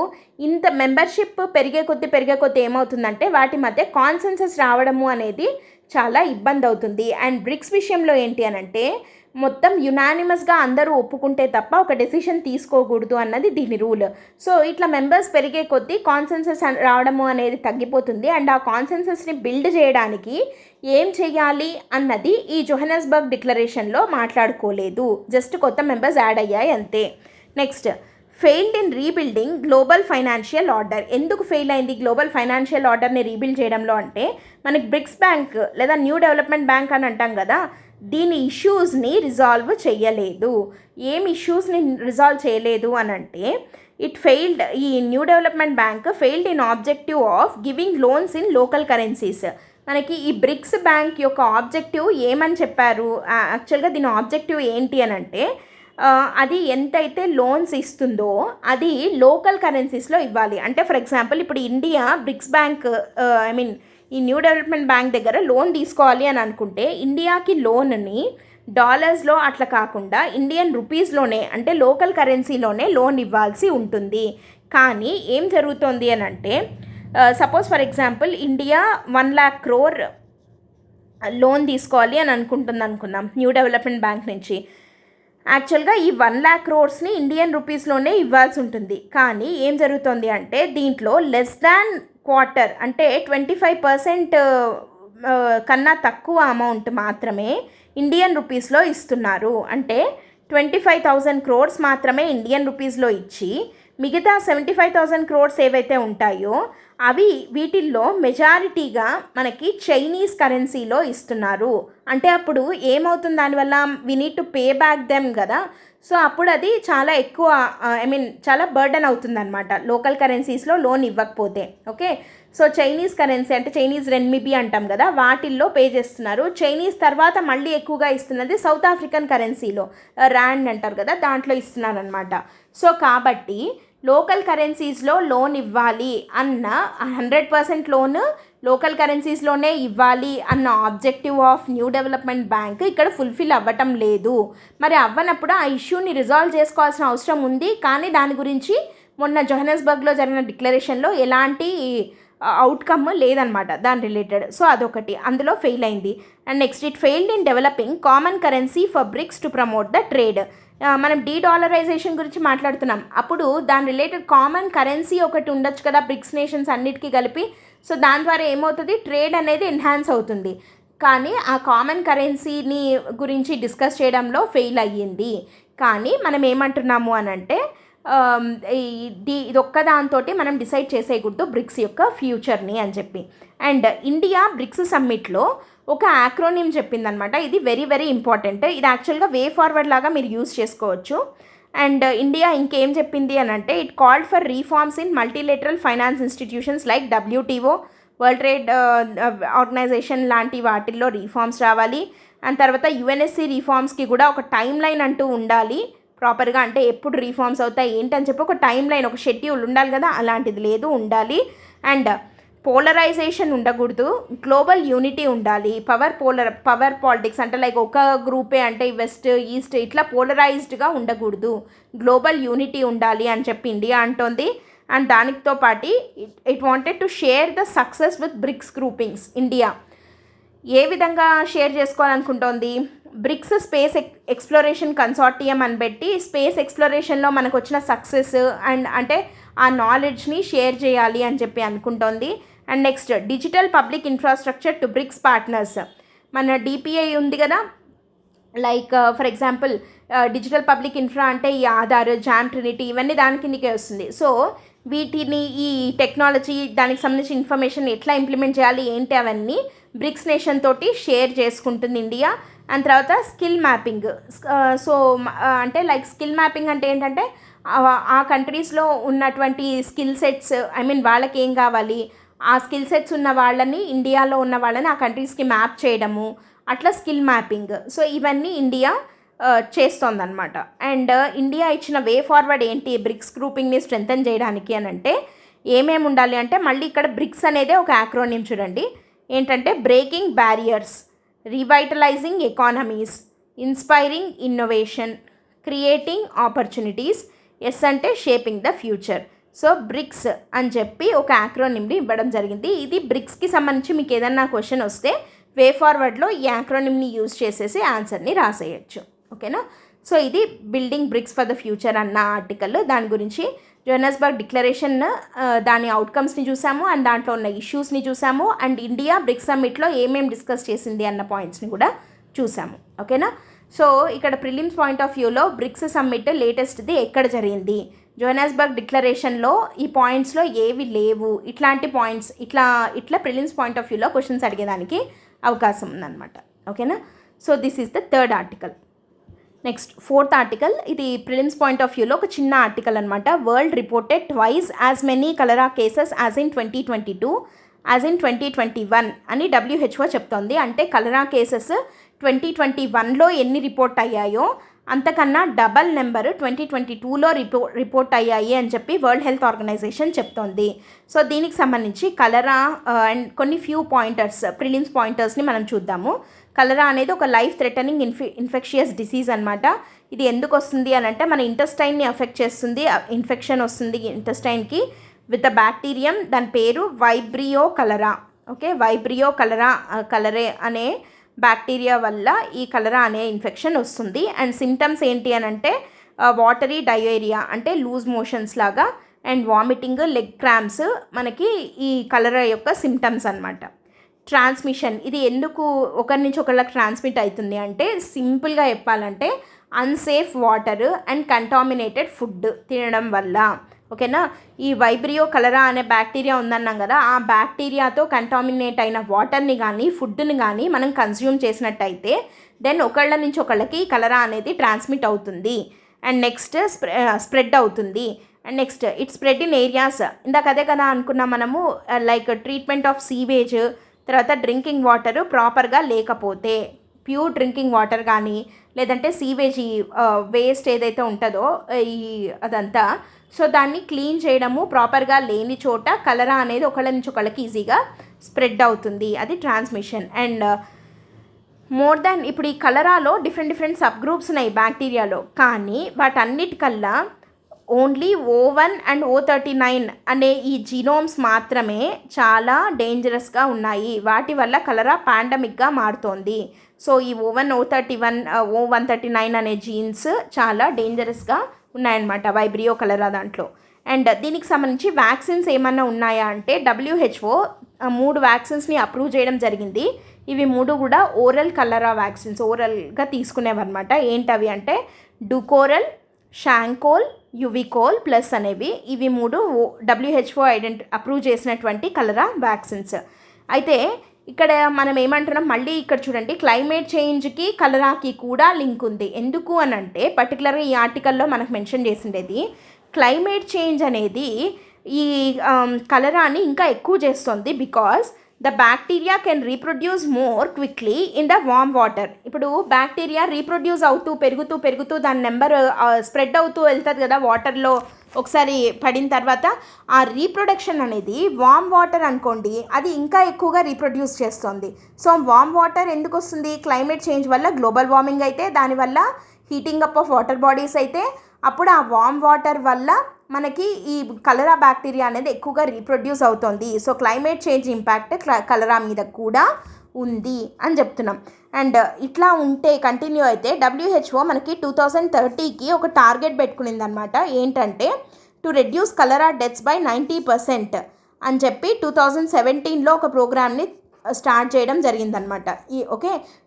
ఇంత మెంబర్షిప్ పెరిగే కొద్దీ ఏమవుతుందంటే వాటి మధ్య కాన్సెన్సస్ రావడము అనేది చాలా ఇబ్బంది అవుతుంది. అండ్ బ్రిక్స్ విషయంలో ఏంటి అని అంటే మొత్తం యునానిమస్గా అందరూ ఒప్పుకుంటే తప్ప ఒక డెసిషన్ తీసుకోకూడదు అన్నది దీని రూల్. సో ఇట్లా మెంబర్స్ పెరిగే కొద్దీ కాన్సెన్సస్ రావడము అనేది తగ్గిపోతుంది. అండ్ ఆ కాన్సెన్సస్ని బిల్డ్ చేయడానికి ఏం చేయాలి అన్నది ఈ జోహానెస్బర్గ్ డిక్లరేషన్లో మాట్లాడుకోలేదు, జస్ట్ కొత్త మెంబర్స్ యాడ్ అయ్యాయి అంతే. Next, failed in rebuilding global financial order. ఎందుకు ఫెయిల్ అయింది గ్లోబల్ ఫైనాన్షియల్ ఆర్డర్ని రీబిల్డ్ చేయడంలో అంటే మనకి బ్రిక్స్ బ్యాంక్ లేదా న్యూ డెవలప్మెంట్ బ్యాంక్ అని అంటాం కదా, దీని ఇష్యూస్ని రిజాల్వ్ చేయలేదు. ఏం ఇష్యూస్ని రిజాల్వ్ చేయలేదు అని అంటే ఇట్ ఫెయిల్డ్, ఈ new development bank failed in objective of giving loans in local currencies. మనకి ఈ బ్రిక్స్ బ్యాంక్ యొక్క ఆబ్జెక్టివ్ ఏమని చెప్పారు, యాక్చువల్గా దీని ఆబ్జెక్టివ్ ఏంటి అని అంటే అది ఎంతైతే లోన్స్ ఇస్తుందో అది లోకల్ కరెన్సీస్లో ఇవ్వాలి. అంటే ఫర్ ఎగ్జాంపుల్ ఇప్పుడు ఇండియా బ్రిక్స్ బ్యాంక్ ఈ న్యూ డెవలప్మెంట్ బ్యాంక్ దగ్గర లోన్ తీసుకోవాలి అని అనుకుంటే ఇండియాకి లోన్ని డాలర్స్లో అట్లా కాకుండా ఇండియన్ రూపీస్లోనే అంటే లోకల్ కరెన్సీలోనే లోన్ ఇవ్వాల్సి ఉంటుంది. కానీ ఏం జరుగుతోంది అని అంటే suppose for example India 1 lakh crore loan తీసుకోవాలి అని అనుకుందాం న్యూ డెవలప్మెంట్ బ్యాంక్ నుంచి. యాక్చువల్గా ఈ 1 lakh crores ఇండియన్ రూపీస్లోనే ఇవ్వాల్సి ఉంటుంది. కానీ ఏం జరుగుతుంది అంటే దీంట్లో లెస్ దాన్ క్వార్టర్ అంటే 25% కన్నా తక్కువ అమౌంట్ మాత్రమే ఇండియన్ రూపీస్లో ఇస్తున్నారు. అంటే 25,000 crores మాత్రమే ఇండియన్ రూపీస్లో ఇచ్చి మిగతా 75,000 crores ఏవైతే ఉంటాయో అవి వీటిల్లో మెజారిటీగా మనకి చైనీస్ కరెన్సీలో ఇస్తున్నారు. అంటే అప్పుడు ఏమవుతుంది దానివల్ల we need to pay back them కదా. సో అప్పుడు అది చాలా ఎక్కువ చాలా బర్డన్ అవుతుందన్నమాట లోకల్ కరెన్సీస్లో లోన్ ఇవ్వకపోతే. ఓకే, సో చైనీస్ కరెన్సీ అంటే చైనీస్ రెన్మిబీ అంటాం కదా, వాటిల్లో పే చేస్తున్నారు. చైనీస్ తర్వాత మళ్ళీ ఎక్కువగా ఇస్తున్నది సౌత్ ఆఫ్రికన్ కరెన్సీలో ర్యాండ్ అంటారు కదా, దాంట్లో ఇస్తున్నారనమాట. సో కాబట్టి లోకల్ కరెన్సీస్లో లోన్ ఇవ్వాలి అన్న 100% లోన్ లోకల్ కరెన్సీస్లోనే ఇవ్వాలి అన్న objective of new development bank ఇక్కడ ఫుల్ఫిల్ అవ్వటం లేదు. మరి అవ్వనప్పుడు ఆ ఇష్యూని రిజాల్వ్ చేసుకోవాల్సిన అవసరం ఉంది. కానీ దాని గురించి మొన్న జోహానెస్బర్గ్లో జరిగిన డిక్లరేషన్లో ఎలాంటి అవుట్కమ్ లేదనమాట దాని రిలేటెడ్. సో అదొకటి అందులో ఫెయిల్ అయింది. And next, it failed in developing common currency for BRICS to promote the trade. మనం డీడాలరైజేషన్ గురించి మాట్లాడుతున్నాం, అప్పుడు దాని రిలేటెడ్ కామన్ కరెన్సీ ఒకటి ఉండొచ్చు కదా బ్రిక్స్ నేషన్స్ అన్నిటికీ కలిపి. సో దాని ద్వారా ఏమవుతుంది, ట్రేడ్ అనేది ఎన్హాన్స్ అవుతుంది. కానీ ఆ కామన్ కరెన్సీని గురించి డిస్కస్ చేయడంలో ఫెయిల్ అయ్యింది. కానీ మనం ఏమంటున్నాము అని అంటే ఇది ఒక్కదాంతో మనం డిసైడ్ చేసేయకూడదు బ్రిక్స్ యొక్క ఫ్యూచర్ని అని చెప్పి. అండ్ ఇండియా బ్రిక్స్ సమ్మిట్లో ఒక యాక్రోనిమ్ చెప్పిందనమాట. ఇది వెరీ వెరీ ఇంపార్టెంట్. ఇది యాక్చువల్గా వే ఫార్వర్డ్ లాగా మీరు యూస్ చేసుకోవచ్చు. అండ్ ఇండియా ఇంకేం చెప్పింది అని అంటే it called for reforms in multilateral finance institutions like WTO, world trade organisation లాంటి వాటిల్లో రీఫార్మ్స్ రావాలి. అండ్ తర్వాత UNSC రీఫార్మ్స్కి కూడా ఒక టైం లైన్ అంటూ ఉండాలి. ప్రాపర్గా, అంటే ఎప్పుడు రీఫార్మ్స్ అవుతాయి ఏంటని చెప్పి ఒక టైం లైన్, ఒక షెడ్యూల్ ఉండాలి కదా, అలాంటిది లేదు, ఉండాలి. అండ్ పోలరైజేషన్ ఉండకూడదు, గ్లోబల్ యూనిటీ ఉండాలి. పవర్ పాలిటిక్స్ అంటే లైక్ ఒక గ్రూపే అంటే వెస్ట్ ఈస్ట్ ఇట్లా పోలరైజ్డ్గా ఉండకూడదు, గ్లోబల్ యూనిటీ ఉండాలి అని చెప్పి ఇండియా అంటోంది. అండ్ దానితో పాటు it wanted to share the success with BRICS groupings. India ఏ విధంగా షేర్ చేసుకోవాలనుకుంటోంది? బ్రిక్స్ స్పేస్ ఎక్స్ప్లోరేషన్ కన్సార్టియం అని పెట్టి స్పేస్ ఎక్స్ప్లోరేషన్లో మనకు వచ్చిన సక్సెస్ అండ్ అంటే ఆ నాలెడ్జ్ని షేర్ చేయాలి అని చెప్పి అనుకుంటోంది. And next digital public infrastructure to BRICS partners. మన డిపిఐ ఉంది కదా, like for example digital public infra అంటే ఈ ఆధార్, జామ్, ట్రినిటీ ఇవన్నీ దాని కిందకే వస్తుంది. సో వీటిని ఈ టెక్నాలజీ దానికి సంబంధించిన ఇన్ఫర్మేషన్ ఎట్లా ఇంప్లిమెంట్ చేయాలి ఏంటి అవన్నీ బ్రిక్స్ నేషన్ తోటి షేర్ చేసుకుంటుంది ఇండియా. అండ్ తర్వాత స్కిల్ మ్యాపింగ్. సో అంటే లైక్ స్కిల్ మ్యాపింగ్ అంటే ఏంటంటే ఆ కంట్రీస్లో ఉన్నటువంటి స్కిల్ సెట్స్, ఐ మీన్ వాళ్ళకి ఏం కావాలి, ఆ స్కిల్ సెట్స్ ఉన్న వాళ్ళని ఇండియాలో ఉన్న వాళ్ళని ఆ కంట్రీస్కి మ్యాప్ చేయడము, అట్లా స్కిల్ మ్యాపింగ్. సో ఇవన్నీ ఇండియా చేస్తోందనమాట. అండ్ ఇండియా ఇచ్చిన వే ఫార్వర్డ్ ఏంటి బ్రిక్స్ గ్రూపింగ్ని స్ట్రెంథెన్ చేయడానికి అని అంటే ఏమేమి ఉండాలి అంటే, మళ్ళీ ఇక్కడ బ్రిక్స్ అనేది ఒక యాక్రోనిమ్ చూడండి. ఏంటంటే breaking barriers, revitalising economies, inspiring innovation, creating opportunities, S అంటే shaping the future. So BRICS అని చెప్పి ఒక యాక్రోనిమ్ని ఇవ్వడం జరిగింది. ఇది బ్రిక్స్కి సంబంధించి మీకు ఏదన్నా క్వశ్చన్ వస్తే వే ఫార్వర్డ్లో ఈ యాక్రోనిమ్ని యూజ్ చేసేసి ఆన్సర్ని రాసేయచ్చు. ఓకేనా? సో ఇది building BRICS for the future అన్న ఆర్టికల్. దాని గురించి జోహానస్బర్గ్ డిక్లరేషన్, దాని అవుట్కమ్స్ని చూసాము అండ్ దాంట్లో ఉన్న ఇష్యూస్ని చూసాము. అండ్ ఇండియా బ్రిక్స్ సమ్మిట్లో ఏమేమి డిస్కస్ చేసింది అన్న పాయింట్స్ని కూడా చూసాము. ఓకేనా? సో ఇక్కడ ప్రిలిమ్స్ పాయింట్ ఆఫ్ వ్యూలో బ్రిక్స్ సమ్మిట్ లేటెస్ట్ది ఎక్కడ జరిగింది, జోహానస్బర్గ్ డిక్లరేషన్లో ఈ పాయింట్స్లో ఏవి లేవు, ఇట్లాంటి పాయింట్స్ ఇట్లా ప్రిలిమ్స్ పాయింట్ ఆఫ్ వ్యూలో క్వశ్చన్స్ అడిగేదానికి అవకాశం ఉందన్నమాట. ఓకేనా? So this is the third article. Next fourth article, ఇది ప్రిలిమ్స్ పాయింట్ ఆఫ్ వ్యూలో ఒక చిన్న ఆర్టికల్ అనమాట. World reported twice as many cholera cases as in 2022 as in 2021 అని WHO చెప్తోంది. అంటే కలరా కేసెస్ 2021లో ఎన్ని రిపోర్ట్ అయ్యాయో అంతకన్నా డబల్ నెంబర్ 2022లో రిపోర్ట్ అయ్యాయి అని చెప్పి వరల్డ్ హెల్త్ ఆర్గనైజేషన్ చెప్తోంది. సో దీనికి సంబంధించి కలరా అండ్ కొన్ని ఫ్యూ పాయింటర్స్, ప్రిలిమ్స్ పాయింటర్స్ని మనం చూద్దాము. కలరా అనేది ఒక లైఫ్ థ్రెటనింగ్ ఇన్ఫెక్షియస్ డిసీజ్ అనమాట. ఇది ఎందుకు వస్తుంది అని అంటే మన ఇంటెస్టైన్ని అఫెక్ట్ చేస్తుంది, ఇన్ఫెక్షన్ వస్తుంది ఇంటెస్టైన్కి విత్ అ బ్యాక్టీరియం, దాని పేరు వైబ్రియో కలరా. ఓకే, వైబ్రియో కలరే అనే బ్యాక్టీరియా వల్ల ఈ కలరా అనే ఇన్ఫెక్షన్ వస్తుంది. అండ్ సిమ్టమ్స్ ఏంటి అని అంటే వాటరీ డయేరియా అంటే లూజ్ మోషన్స్ లాగా, అండ్ వామిటింగ్, లెగ్ క్రాంప్స్ మనకి ఈ కలరా యొక్క సిమ్టమ్స్ అనమాట. ట్రాన్స్మిషన్, ఇది ఎందుకు ఒకరి నుంచి ఒకళ్ళకి ట్రాన్స్మిట్ అవుతుంది అంటే సింపుల్గా చెప్పాలంటే unsafe water and contaminated food తినడం వల్ల. ఓకేనా? ఈ వైబ్రియో కలరా అనే బ్యాక్టీరియా ఉందన్నాం కదా, ఆ బ్యాక్టీరియాతో కంటామినేట్ అయిన వాటర్ని కానీ ఫుడ్ని కానీ మనం కన్జ్యూమ్ చేసినట్టయితే దెన్ ఒకళ్ళ నుంచి ఒకళ్ళకి కలరా అనేది ట్రాన్స్మిట్ అవుతుంది. అండ్ నెక్స్ట్ స్ప్రెడ్ అవుతుంది. And next it spread in areas, ఇందాక అదే కదా అనుకున్నాం మనము, లైక్ ట్రీట్మెంట్ ఆఫ్ సీవేజ్, తర్వాత డ్రింకింగ్ వాటర్ ప్రాపర్గా లేకపోతే, ప్యూర్ డ్రింకింగ్ వాటర్ కానీ లేదంటే సీవేజ్ వేస్ట్ ఏదైతే ఉంటుందో అదంతా, సో దాన్ని క్లీన్ చేయడము ప్రాపర్గా లేని చోట కలరా అనేది ఒకళ్ళ నుంచి ఒకళ్ళకి ఈజీగా స్ప్రెడ్ అవుతుంది, అది ట్రాన్స్మిషన్. అండ్ మోర్ దాన్ ఇప్పుడు ఈ కలరాలో డిఫరెంట్ సబ్ గ్రూప్స్ ఉన్నాయి బ్యాక్టీరియాలో, కానీ వాటన్నిటికల్లా ఓన్లీ O1 అండ్ O39 అనే ఈ జీనోమ్స్ మాత్రమే చాలా డేంజరస్గా ఉన్నాయి. వాటి వల్ల కలరా పాండమిక్గా మారుతోంది. సో ఈ O1, O31, O139 అనే జీన్స్ చాలా డేంజరస్గా ఉన్నాయన్నమాట వైబ్రియో కలరా దాంట్లో. అండ్ దీనికి సంబంధించి వ్యాక్సిన్స్ ఏమన్నా ఉన్నాయా అంటే WHO 3 వ్యాక్సిన్స్ని అప్రూవ్ చేయడం జరిగింది. ఇవి 3 కూడా ఓరల్ కలరా వ్యాక్సిన్స్, ఓరల్గా తీసుకునేవన్నమాట. ఏంటవి అంటే డుకోరల్, షాంకోల్, యువికోల్ ప్లస్ అనేవి, ఇవి 3 WHO అప్రూవ్ చేసినటువంటి కలరా వ్యాక్సిన్స్. అయితే ఇక్కడ మనం ఏమంటున్నాం, మళ్ళీ ఇక్కడ చూడండి, క్లైమేట్ చేంజ్కి కలరాకి కూడా లింక్ ఉంది. ఎందుకు అని అంటే పర్టికులర్గా ఈ ఆర్టికల్లో మనకు మెన్షన్ చేసిండేది క్లైమేట్ చేంజ్ అనేది ఈ కలరాని ఇంకా ఎక్కువ చేస్తుంది. Because the bacteria can reproduce more quickly in the warm water. ఇప్పుడు బ్యాక్టీరియా రీప్రొడ్యూస్ అవుతూ పెరుగుతూ దాని నెంబర్ స్ప్రెడ్ అవుతూ వెళ్తుంది కదా వాటర్లో ఒకసారి పడిన తర్వాత. ఆ రీప్రొడక్షన్ అనేది వామ్ వాటర్ అనుకోండి, అది ఇంకా ఎక్కువగా రీప్రొడ్యూస్ చేస్తుంది. సో వామ్ వాటర్ ఎందుకు వస్తుంది? క్లైమేట్ చేంజ్ వల్ల, గ్లోబల్ వార్మింగ్ అయితే, దానివల్ల heating up of water bodies అయితే, అప్పుడు ఆ వామ్ వాటర్ వల్ల మనకి ఈ కలరా బ్యాక్టీరియా అనేది ఎక్కువగా రీప్రొడ్యూస్ అవుతుంది. సో క్లైమేట్ చేంజ్ ఇంపాక్ట్ కలరా మీద కూడా ఉంది అని చెప్తున్నాం. అండ్ ఇట్లా ఉంటే కంటిన్యూ అయితే WHO మనకి 2030కి ఒక టార్గెట్ పెట్టుకునింది అనమాట. ఏంటంటే to reduce cholera deaths by 90% అని చెప్పి 2017లో ఒక ప్రోగ్రామ్ని స్టార్ట్ చేయడం జరిగిందనమాట.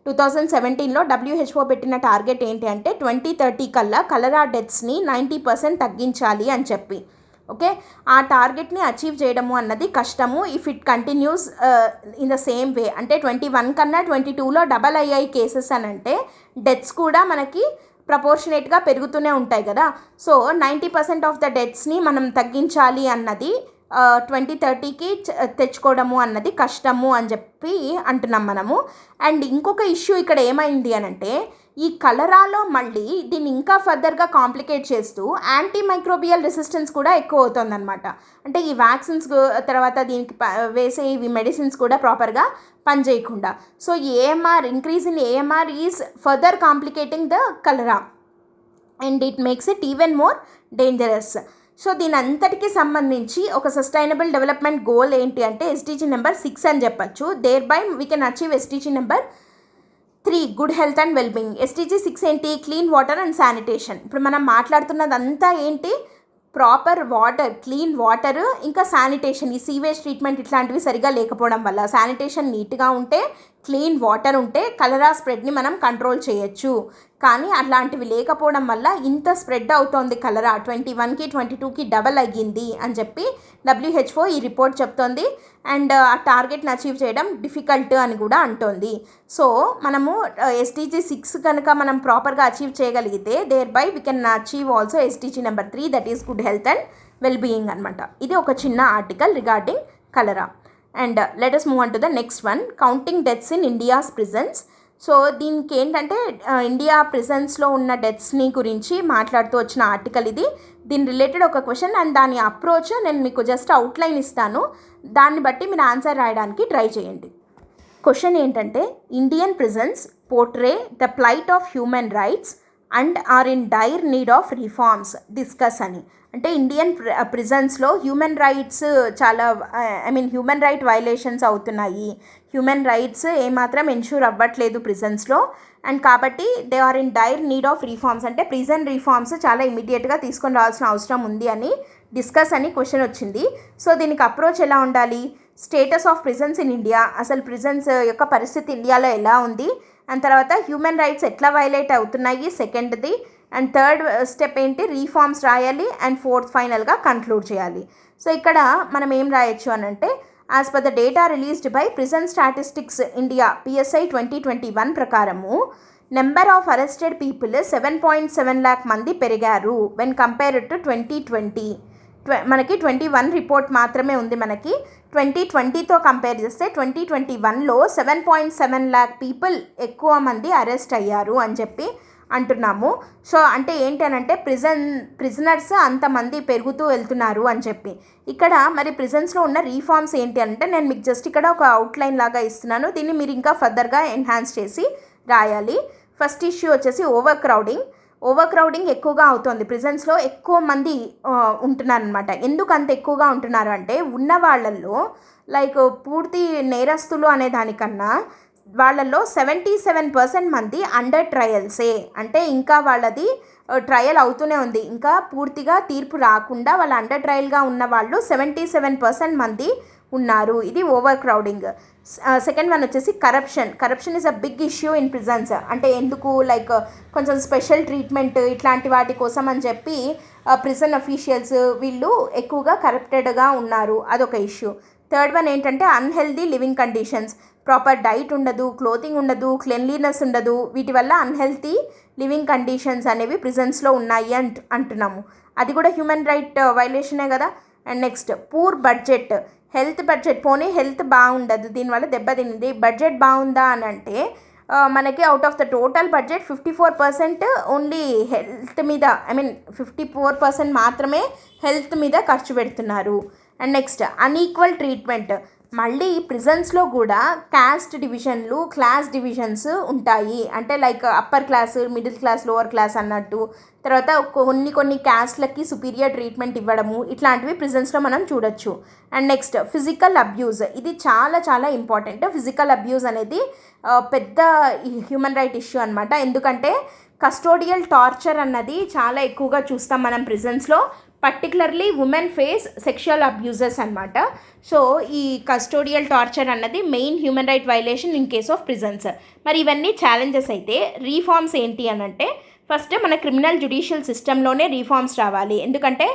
2017లో WHO పెట్టిన టార్గెట్ ఏంటి అంటే 2030 కల్లా కలరా డెత్స్ని 90% తగ్గించాలి అని చెప్పి. ఓకే, ఆ టార్గెట్ని అచీవ్ చేయడము అన్నది కష్టము if it continues in the same way. అంటే 21 కన్నా 22లో డబల్ అయ్యాయి కేసెస్ అని అంటే డెత్స్ కూడా మనకి ప్రపోర్షనేట్గా పెరుగుతూనే ఉంటాయి కదా. సో 90% ఆఫ్ ద డెత్స్ని మనం తగ్గించాలి అన్నది 2030కి తెచ్చుకోవడము అన్నది కష్టము అని చెప్పి అంటున్నాం మనము. అండ్ ఇంకొక ఇష్యూ ఇక్కడ ఏమైంది అని అంటే ఈ కలరాలో మళ్ళీ దీన్ని ఇంకా ఫర్దర్గా కాంప్లికేట్ చేస్తూ యాంటీమైక్రోబియల్ రెసిస్టెన్స్ కూడా ఎక్కువ అవుతుందన్నమాట. అంటే ఈ వ్యాక్సిన్స్ తర్వాత దీనికి వేసే ఇవి మెడిసిన్స్ కూడా ప్రాపర్గా పనిచేయకుండా. So AMR increase in AMR is further complicating the cholera and it makes it even more dangerous. So దీని అంతటికి సంబంధించి ఒక సస్టైనబుల్ డెవలప్మెంట్ గోల్ ఏంటి అంటే SDG నెంబర్ 6 అని చెప్పచ్చు. There by we can achieve SDG number 3 good health and wellbeing. SDG 6 ఏంటి? Clean water and sanitation. ఇప్పుడు మనం మాట్లాడుతున్నదంతా ఏంటి? ప్రాపర్ వాటర్, క్లీన్ వాటర్, ఇంకా శానిటేషన్. ఈ సీవేజ్ ట్రీట్మెంట్ ఇట్లాంటివి సరిగా లేకపోవడం వల్ల, శానిటేషన్ నీట్గా ఉంటే, క్లీన్ వాటర్ ఉంటే కలరా స్ప్రెడ్ని మనం కంట్రోల్ చేయొచ్చు. కానీ అట్లాంటివి లేకపోవడం వల్ల ఇంత స్ప్రెడ్ అవుతోంది కలరా. 21కి 22కి డబల్ అయ్యింది అని చెప్పి WHO ఈ రిపోర్ట్ చెప్తోంది. అండ్ ఆ టార్గెట్ని అచీవ్ చేయడం డిఫికల్ట్ అని కూడా అంటోంది. సో మనము SDG 6 కనుక మనం ప్రాపర్గా అచీవ్ చేయగలిగితే there by we can achieve also SDG number 3 that is good health and wellbeing అనమాట. ఇది ఒక చిన్న article regarding cholera. And let us move on to the next one, counting deaths in India's prisons. So దీనికి ఏంటంటే ఇండియా ప్రిజన్స్లో ఉన్న డెత్స్ని గురించి మాట్లాడుతూ వచ్చిన ఆర్టికల్ ఇది. దీని రిలేటెడ్ ఒక క్వశ్చన్ అండ్ దాని అప్రోచ్ నేను మీకు జస్ట్ అవుట్లైన్ ఇస్తాను, దాన్ని బట్టి మీరు ఆన్సర్ రాయడానికి ట్రై చేయండి. క్వశ్చన్ ఏంటంటే Indian prisons portray the plight of human rights and are in dire need of reforms, discuss అని. అంటే ఇండియన్ ప్రిజన్స్లో హ్యూమన్ రైట్స్ చాలా హ్యూమన్ రైట్ వైలేషన్స్ అవుతున్నాయి, హ్యూమన్ రైట్స్ ఏమాత్రం ఎన్ష్యూర్ అవ్వట్లేదు ప్రిజన్స్లో. అండ్ కాబట్టి they are in dire need of reforms, అంటే ప్రిజన్ రిఫార్మ్స్ చాలా ఇమీడియట్గా తీసుకొని రావాల్సిన అవసరం ఉంది అని డిస్కస్ అని క్వశ్చన్ వచ్చింది. సో దీనికి అప్రోచ్ ఎలా ఉండాలి? Status of prisons in India, అసలు ప్రిజన్స్ యొక్క పరిస్థితి ఇండియాలో ఎలా ఉంది, అండ్ తర్వాత హ్యూమన్ రైట్స్ ఎట్లా వైలేట్ అవుతున్నాయి సెకండ్ది, అండ్ థర్డ్ స్టెప్ ఏంటి? రీఫార్మ్స్ రాయాలి, అండ్ ఫోర్త్ ఫైనల్గా కన్క్లూడ్ చేయాలి. సో ఇక్కడ మనం ఏం రాయొచ్చు అని అంటే as per the data released by prison statistics India PSI 2021 ప్రకారము number of arrested people 7.7 lakh మంది పెరిగారు వెన్ కంపేర్డ్ టు 2020. మనకి 21 రిపోర్ట్ మాత్రమే ఉంది. మనకి 2020తో కంపేర్ చేస్తే 2021లో 7.7 lakh పీపుల్ ఎక్కువ మంది అరెస్ట్ అయ్యారు అని చెప్పి అంటున్నాము. సో అంటే ఏంటి అని అంటే ప్రిజనర్స్ అంతమంది పెరుగుతూ వెళ్తున్నారు అని చెప్పి. ఇక్కడ మరి ప్రిజన్స్లో ఉన్న రీఫార్మ్స్ ఏంటి అంటే నేను మీకు జస్ట్ ఇక్కడ ఒక అవుట్లైన్ లాగా ఇస్తున్నాను, దీన్ని మీరు ఇంకా ఫర్దర్గా ఎన్హాన్స్ చేసి రాయాలి. ఫస్ట్ ఇష్యూ వచ్చేసి ఓవర్ క్రౌడింగ్ ఎక్కువగా అవుతుంది. ప్రిజన్స్లో ఎక్కువ మంది ఉంటున్నారనమాట. ఎందుకు అంత ఎక్కువగా ఉంటున్నారు అంటే ఉన్న వాళ్ళల్లో లైక్ పూర్తి నేరస్తులు అనే దానికన్నా వాళ్ళల్లో 77% మంది అండర్ ట్రయల్సే, అంటే ఇంకా వాళ్ళది ట్రయల్ అవుతూనే ఉంది, ఇంకా పూర్తిగా తీర్పు రాకుండా వాళ్ళ అండర్ ట్రయల్గా ఉన్న వాళ్ళు 77% మంది ఉన్నారు. ఇది ఓవర్ క్రౌడింగ్. సెకండ్ వన్ వచ్చేసి corruption is a big issue in prisons. అంటే ఎందుకు లైక్ కొంచెం స్పెషల్ ట్రీట్మెంట్ ఇట్లాంటి వాటి కోసం అని చెప్పి ప్రిజన్ అఫీషియల్స్ వీళ్ళు ఎక్కువగా కరప్టెడ్గా ఉన్నారు, అదొక ఇష్యూ. థర్డ్ వన్ ఏంటంటే unhealthy living conditions, proper diet ఉండదు, క్లోతింగ్ ఉండదు, క్లెన్లీనెస్ ఉండదు, వీటి వల్ల అన్హెల్తీ లివింగ్ కండిషన్స్ అనేవి ప్రిజన్స్లో ఉన్నాయి అంటున్నాము. అది కూడా హ్యూమన్ రైట్ వైలేషనే కదా. And next poor budget, health budget పోనీ హెల్త్ బాగుండదు, దీనివల్ల దెబ్బతింది. బడ్జెట్ బాగుందా అని అంటే మనకి out of the total budget 54% only health మీద, 54% మాత్రమే హెల్త్ మీద ఖర్చు పెడుతున్నారు. And next unequal treatment. మళ్ళీ ప్రిజన్స్లో కూడా క్యాస్ట్ డివిజన్లు, క్లాస్ డివిజన్స్ ఉంటాయి. అంటే like upper class, middle class, lower class అన్నట్టు. తర్వాత కొన్ని క్యాస్ట్లకి సుపీరియర్ ట్రీట్మెంట్ ఇవ్వడము, ఇట్లాంటివి ప్రిజన్స్లో మనం చూడొచ్చు. And next physical abuse. ఇది చాలా చాలా ఇంపార్టెంట్. ఫిజికల్ అబ్యూజ్ అనేది పెద్ద హ్యూమన్ రైట్ ఇష్యూ అనమాట. ఎందుకంటే కస్టోడియల్ టార్చర్ అన్నది చాలా ఎక్కువగా చూస్తాం మనం ప్రిజన్స్లో. Particularly women face sexual abuses అనమాట. సో ఈ కస్టోడియల్ టార్చర్ అన్నది main human right violation in case of prisons. మరి ఇవన్నీ ఛాలెంజెస్ అయితే రీఫార్మ్స్ ఏంటి అని అంటే, ఫస్ట్ మన క్రిమినల్ జ్యుడిషియల్ సిస్టంలోనే రీఫార్మ్స్ రావాలి. ఎందుకంటే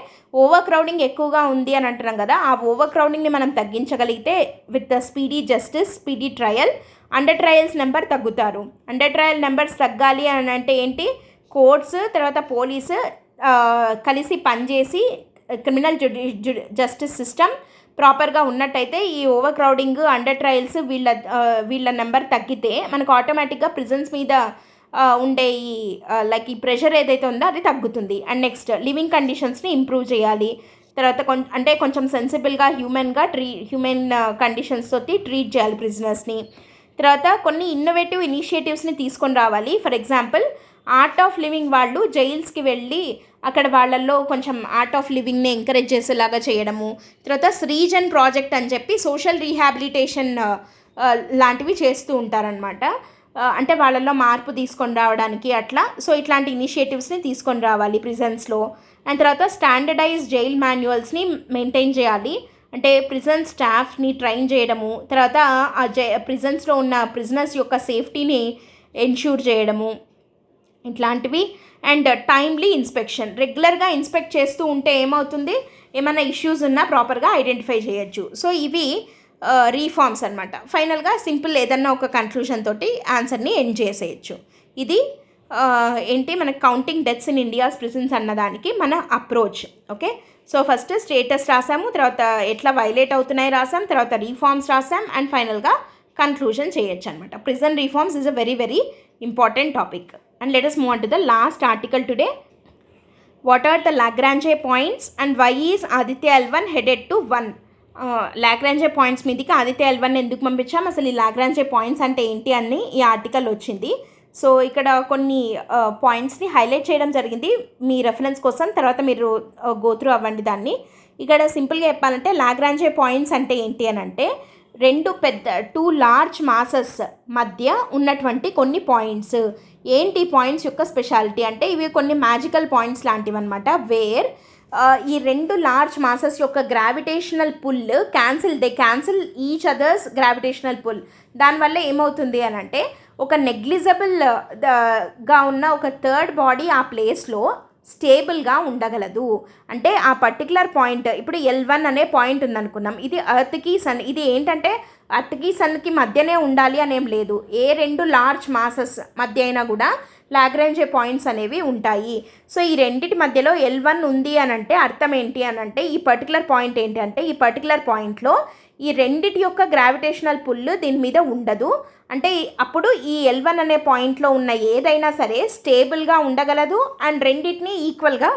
ఓవర్ క్రౌడింగ్ ఎక్కువగా ఉంది అని అంటున్నాం కదా, ఆ ఓవర్ క్రౌడింగ్ని మనం తగ్గించగలిగితే with the speedy justice, speedy trial, under trials number తగ్గుతారు. అండర్ ట్రయల్ నెంబర్స్ తగ్గాలి అని అంటే ఏంటి, కోర్ట్స్ తర్వాత పోలీసు కలిసి పనిచేసి క్రిమినల్ జస్టిస్ సిస్టమ్ ప్రాపర్గా ఉన్నట్టయితే ఈ ఓవర్ క్రౌడింగ్, అండర్ ట్రయల్స్ వీళ్ళ నెంబర్ తగ్గితే మనకు ఆటోమేటిక్గా ప్రిజన్స్ మీద ఉండే ఈ లైక్ ఈ ప్రెషర్ ఏదైతే ఉందో అది తగ్గుతుంది. అండ్ నెక్స్ట్ లివింగ్ కండిషన్స్ని ఇంప్రూవ్ చేయాలి. తర్వాత కొంచెం సెన్సిబుల్గా హ్యూమన్ కండిషన్స్ తోటి ట్రీట్ చేయాలి ప్రిజనర్స్ని. తర్వాత కొన్ని ఇన్నోవేటివ్ ఇనిషియేటివ్స్ని తీసుకొని రావాలి. For example art of living వాళ్ళు జైల్స్కి వెళ్ళి అక్కడ వాళ్ళల్లో కొంచెం ఆర్ట్ ఆఫ్ లివింగ్ని ఎంకరేజ్ చేసేలాగా చేయడము. తర్వాత శ్రీజన్ ప్రాజెక్ట్ అని చెప్పి సోషల్ రీహాబిలిటేషన్ లాంటివి చేస్తూ ఉంటారనమాట. అంటే వాళ్ళల్లో మార్పు తీసుకొని రావడానికి అట్లా. సో ఇట్లాంటి ఇనిషియేటివ్స్ని తీసుకొని రావాలి ప్రిజన్స్లో. అండ్ తర్వాత స్టాండర్డైజ్ జైల్ మాన్యువల్స్ని మెయింటైన్ చేయాలి. అంటే ప్రిజన్ స్టాఫ్ని ట్రైన్ చేయడము, తర్వాత ఆ ప్రిజన్స్లో ఉన్న ప్రిజనర్స్ యొక్క సేఫ్టీని ఎన్ష్యూర్ చేయడము, ఇట్లాంటివి. అండ్ టైమ్లీ ఇన్స్పెక్షన్, రెగ్యులర్గా ఇన్స్పెక్ట్ చేస్తూ ఉంటే ఏమవుతుంది, ఏమైనా ఇష్యూస్ ఉన్నా ప్రాపర్గా ఐడెంటిఫై చేయొచ్చు. సో ఇవి రీఫార్మ్స్ అనమాట. ఫైనల్గా సింపుల్ ఏదన్నా ఒక కన్క్లూషన్ తోటి ఆన్సర్ని ఎండ్ చేసేయచ్చు. ఇది ఏంటి మనకి counting deaths in India's prisons అన్నదానికి మన approach. Okay, so first status రాసాము, తర్వాత ఎట్లా వైలేట్ అవుతున్నాయి రాసాం, తర్వాత రీఫార్మ్స్ రాసాం, అండ్ ఫైనల్గా కన్క్లూజన్ చేయొచ్చు అనమాట. Prison reforms is a very very important topic. And let us move on to the last article today. What are the Lagrange points and why is Aditya L1 headed to 1? Lagrange points మీదికి ఆదిత్య L1 ఎందుకు పంపించాం, అసలు ఈ Lagrange points అంటే ఏంటి అని ఈ ఆర్టికల్ వచ్చింది. సో ఇక్కడ కొన్ని పాయింట్స్ని హైలైట్ చేయడం జరిగింది మీ రెఫరెన్స్ కోసం. తర్వాత మీరు గో త్రూ అవ్వండి దాన్ని. ఇక్కడ సింపుల్గా చెప్పాలంటే Lagrange పాయింట్స్ అంటే ఏంటి అని అంటే, టూ లార్జ్ మాసెస్ మధ్య ఉన్నటువంటి కొన్ని పాయింట్స్. ఏంటి పాయింట్స్ యొక్క స్పెషాలిటీ అంటే, ఇవి కొన్ని మ్యాజికల్ పాయింట్స్ లాంటివి అనమాట. వేర్ ఈ రెండు లార్జ్ మాసెస్ యొక్క gravitational pull cancel each others gravitational pull. దానివల్ల ఏమవుతుంది అని అంటే, ఒక నెగ్లిజబుల్గా ఉన్న ఒక థర్డ్ బాడీ ఆ ప్లేస్లో స్టేబుల్గా ఉండగలదు. అంటే ఆ పర్టికులర్ పాయింట్, ఇప్పుడు L1 అనే పాయింట్ ఉందనుకున్నాం, ఇది ఎర్త్కి సన్, ఇది ఏంటంటే ఎర్త్కి సన్కి మధ్యనే ఉండాలి అనేం లేదు. ఏ రెండు లార్జ్ మాసెస్ మధ్య అయినా కూడా లాగ్రాంజ్ పాయింట్స్ అనేవి ఉంటాయి. సో ఈ రెండింటి మధ్యలో L1 ఉంది అని అంటే అర్థం ఏంటి అని అంటే, ఈ పర్టికులర్ పాయింట్ ఏంటి అంటే, ఈ పర్టికులర్ పాయింట్లో ఈ రెండిటి యొక్క గ్రావిటేషనల్ పుల్ దీని మీద ఉండదు. అంటే అప్పుడు ఈ L1 అనే పాయింట్లో ఉన్న ఏదైనా సరే స్టేబుల్గా ఉండగలదు అండ్ రెండింటిని ఈక్వల్గా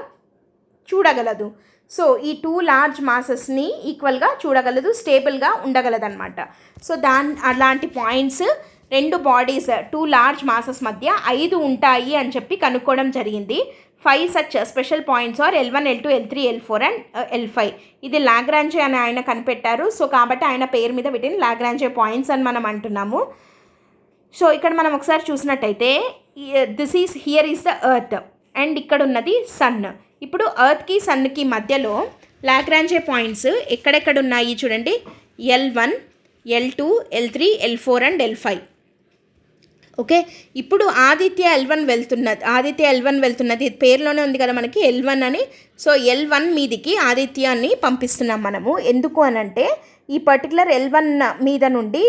చూడగలదు. సో ఈ టూ లార్జ్ మాసెస్ని ఈక్వల్గా చూడగలదు, స్టేబుల్గా ఉండగలదు అనమాట. సో అలాంటి పాయింట్స్ రెండు బాడీస్ టూ లార్జ్ మాసెస్ మధ్య 5 ఉంటాయి అని చెప్పి కనుక్కోవడం జరిగింది. 5 such special points are L1, L2, L3, L4 and L5. ఇది లాగ్రాంజ్ అని ఆయన కనిపెట్టారు. సో కాబట్టి ఆయన పేరు మీద వీటిని లాగ్రాంజ్ పాయింట్స్ అని మనం అంటున్నాము. సో ఇక్కడ మనం ఒకసారి చూసినట్టయితే here is the earth and ఇక్కడ ఉన్నది సన్. ఇప్పుడు ఎర్త్కి సన్కి మధ్యలో లాగ్రాంజ్ పాయింట్స్ ఎక్కడెక్కడ ఉన్నాయి చూడండి, L1, L2, L3, L4 and L5. Okay, ఇప్పుడు ఆదిత్య L1 వెళ్తున్నది పేరులోనే ఉంది కదా మనకి L1 అని. సో L1 మీదికి ఆదిత్యాన్ని పంపిస్తున్నాం మనము. ఎందుకు అనంటే, ఈ పర్టికులర్ L1 మీద నుండి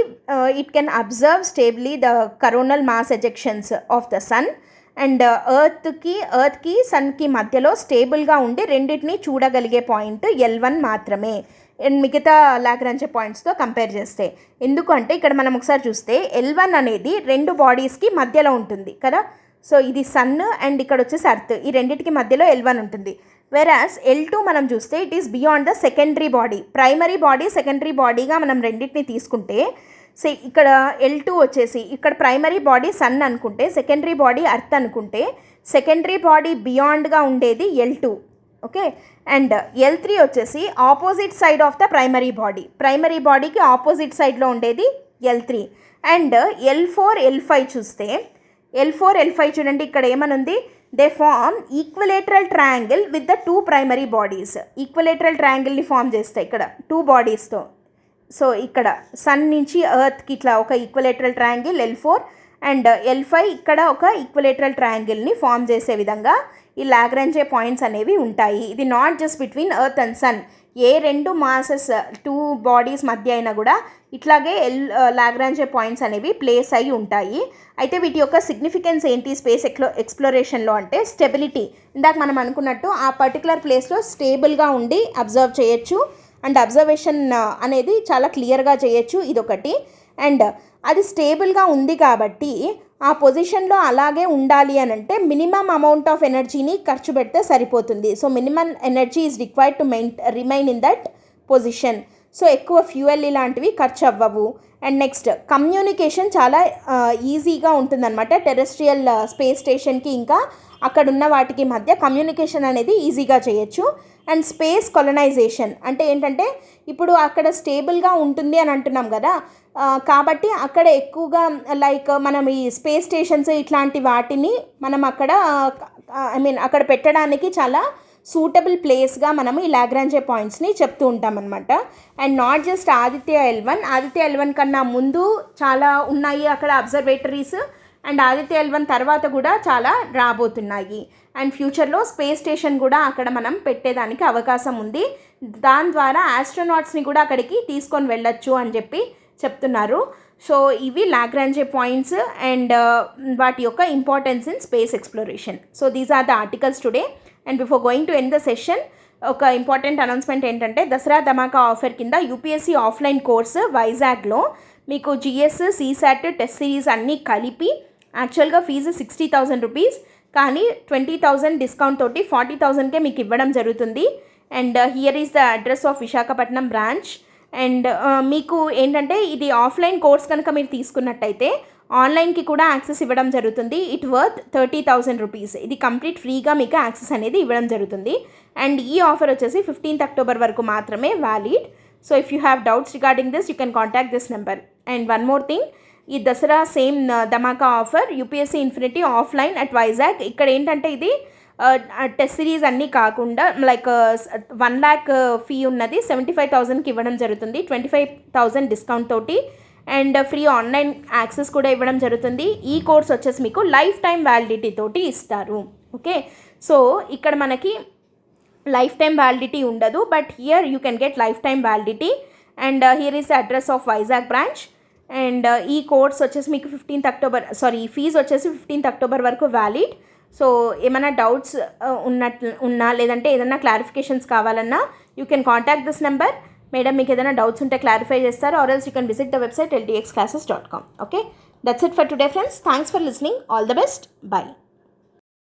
it can observe stably the coronal mass ejections of the sun and ఎర్త్కి సన్కి మధ్యలో స్టేబుల్గా ఉండి రెండింటిని చూడగలిగే పాయింట్ L1 మాత్రమే. మిగతా లాగ్రాంజ్ పాయింట్స్తో కంపేర్ చేస్తే. ఎందుకంటే ఇక్కడ మనం ఒకసారి చూస్తే L1 అనేది 2 బాడీస్కి మధ్యలో ఉంటుంది కదా. సో ఇది సన్ అండ్ ఇక్కడ వచ్చేసి అర్త్, ఈ రెండింటికి మధ్యలో L1 ఉంటుంది. వెరాస్ L2 మనం చూస్తే it is beyond the secondary body. Primary body secondary బాడీగా మనం రెండింటిని తీసుకుంటే ఇక్కడ L2 వచ్చేసి ఇక్కడ ప్రైమరీ బాడీ సన్ అనుకుంటే, సెకండరీ బాడీ అర్త్ అనుకుంటే, సెకండరీ బాడీ బియాండ్గా ఉండేది L2. ఓకే, అండ్ L3 వచ్చేసి opposite side of the primary body, primary బాడీకి ఆపోజిట్ సైడ్లో ఉండేది L3. అండ్ L4 L5 చూస్తే L4 L5 చూడండి, ఇక్కడ ఏమనుంది, they form equilateral triangle with the 2 primary bodies. Equilateral ట్రయాంగిల్ని ఫామ్ చేస్తాయి ఇక్కడ 2 బాడీస్తో. సో ఇక్కడ సన్ నుంచి ఎర్త్కి ఇట్లా ఒక equilateral triangle L4 and L5 ఇక్కడ ఒక ఈక్వలేటరల్ ట్రయాంగిల్ని ఫామ్ చేసే విధంగా ఈ లాగ్రాంజ్ పాయింట్స్ అనేవి ఉంటాయి. ఇది not just between earth and sun, a 2 masses 2 bodies మధ్య అయినా కూడా ఇట్లాగే లాగ్రాంజ్ పాయింట్స్ అనేవి ప్లేస్ అయి ఉంటాయి. అయితే వీటి యొక్క సిగ్నిఫికెన్స్ ఏంటి స్పేస్ ఎక్స్ప్లోరేషన్లో అంటే స్టెబిలిటీ. ఇందాక మనం అనుకున్నట్టు ఆ పర్టికులర్ ప్లేస్లో స్టేబుల్గా ఉండి అబ్జర్వ్ చేయొచ్చు అండ్ అబ్జర్వేషన్ అనేది చాలా క్లియర్గా చేయొచ్చు, ఇదొకటి. అండ్ అది స్టేబుల్గా ఉంది కాబట్టి ఆ పొజిషన్లో అలాగే ఉండాలి అని అంటే మినిమమ్ అమౌంట్ ఆఫ్ ఎనర్జీని ఖర్చు పెడితే సరిపోతుంది. So minimum energy is required to remain in that position. So ఎక్కువ ఫ్యూయల్ ఇలాంటివి ఖర్చు అవ్వవు. అండ్ నెక్స్ట్ కమ్యూనికేషన్ చాలా ఈజీగా ఉంటుందన్నమాట. టెరెస్ట్రియల్ స్పేస్ స్టేషన్కి ఇంకా అక్కడున్న వాటికి మధ్య కమ్యూనికేషన్ అనేది ఈజీగా చేయొచ్చు. అండ్ స్పేస్ కొలనైజేషన్ అంటే ఏంటంటే ఇప్పుడు అక్కడ స్టేబుల్గా ఉంటుంది అని అంటున్నాం కదా, కాబట్టి అక్కడ ఎక్కువగా లైక్ మనం ఈ స్పేస్ స్టేషన్స్ ఇట్లాంటి వాటిని మనం అక్కడ అక్కడ పెట్టడానికి చాలా సూటబుల్ ప్లేస్గా మనము ఈ లాగ్రాంజ్ పాయింట్స్ని చెప్తూ ఉంటామన్నమాట. And not just Aditya L1 కన్నా ముందు చాలా ఉన్నాయి అక్కడ అబ్జర్వేటరీస్, అండ్ ఆదిత్య L1 తర్వాత కూడా చాలా రాబోతున్నాయి. అండ్ ఫ్యూచర్లో స్పేస్ స్టేషన్ కూడా అక్కడ మనం పెట్టేదానికి అవకాశం ఉంది. దాని ద్వారా ఆస్ట్రోనాట్స్ని కూడా అక్కడికి తీసుకొని వెళ్ళొచ్చు అని చెప్పి చెప్తున్నారు. సో ఇవి లాగ్రాంజ్ పాయింట్స్ అండ్ వాటి యొక్క importance in space exploration. So these are the articles today. And before going to end the session, ఒక ఇంపార్టెంట్ అనౌన్స్మెంట్ ఏంటంటే దసరా ధమాకా ఆఫర్ కింద UPSC ఆఫ్లైన్ కోర్సు వైజాగ్లో మీకు GS, CSAT, టెస్ట్ సిరీస్ అన్నీ కలిపి యాక్చువల్గా ఫీజు 60,000 రూపీస్, కానీ 20,000 డిస్కౌంట్ తోటి 40,000కే మీకు ఇవ్వడం జరుగుతుంది. And here is the address of Visakhapatnam branch. And మీకు ఏంటంటే ఇది ఆఫ్లైన్ కోర్స్ కనుక మీరు తీసుకున్నట్టయితే ఆన్లైన్కి కూడా యాక్సెస్ ఇవ్వడం జరుగుతుంది. It worth 30,000 rupees. ఇది కంప్లీట్ ఫ్రీగా మీకు యాక్సెస్ అనేది ఇవ్వడం జరుగుతుంది. అండ్ ఈ ఆఫర్ వచ్చేసి 15th October వరకు మాత్రమే valid. So if you have doubts regarding this you can contact this number. And one more thing, ఈ Dussehra same dhamaka offer UPSC infinity offline at Vizag. ఇక్కడ ఏంటంటే ఇది టెస్ట్ సిరీస్ అన్నీ కాకుండా లైక్ 1 lakh ఫీ ఉన్నది 75,000కి ఇవ్వడం జరుగుతుంది, 25,000 డిస్కౌంట్ తోటి. అండ్ ఫ్రీ ఆన్లైన్ యాక్సెస్ కూడా ఇవ్వడం జరుగుతుంది. ఈ కోర్స్ వచ్చేసి మీకు లైఫ్ టైం వ్యాలిడిటీ తోటి ఇస్తారు. ఓకే, సో ఇక్కడ మనకి లైఫ్ టైం వ్యాలిడిటీ ఉండదు, but here you can get life time validity. And here is the address of Vizag branch. And ఈ కోర్స్ వచ్చేసి మీకు ఈ ఫీజు వచ్చేసి 15th October వరకు వ్యాలిడ్. సో ఏమైనా డౌట్స్ ఉన్నా లేదంటే ఏదైనా క్లారిఫికేషన్స్ కావాలన్నా you can contact this number. Madam మీకు ఏదైనా డౌట్స్ ఉంటే క్లారిఫై చేస్తారు, or else you can visit the website ldxclasses.com. Okay, that's it for today friends. Thanks for listening. All the best. By.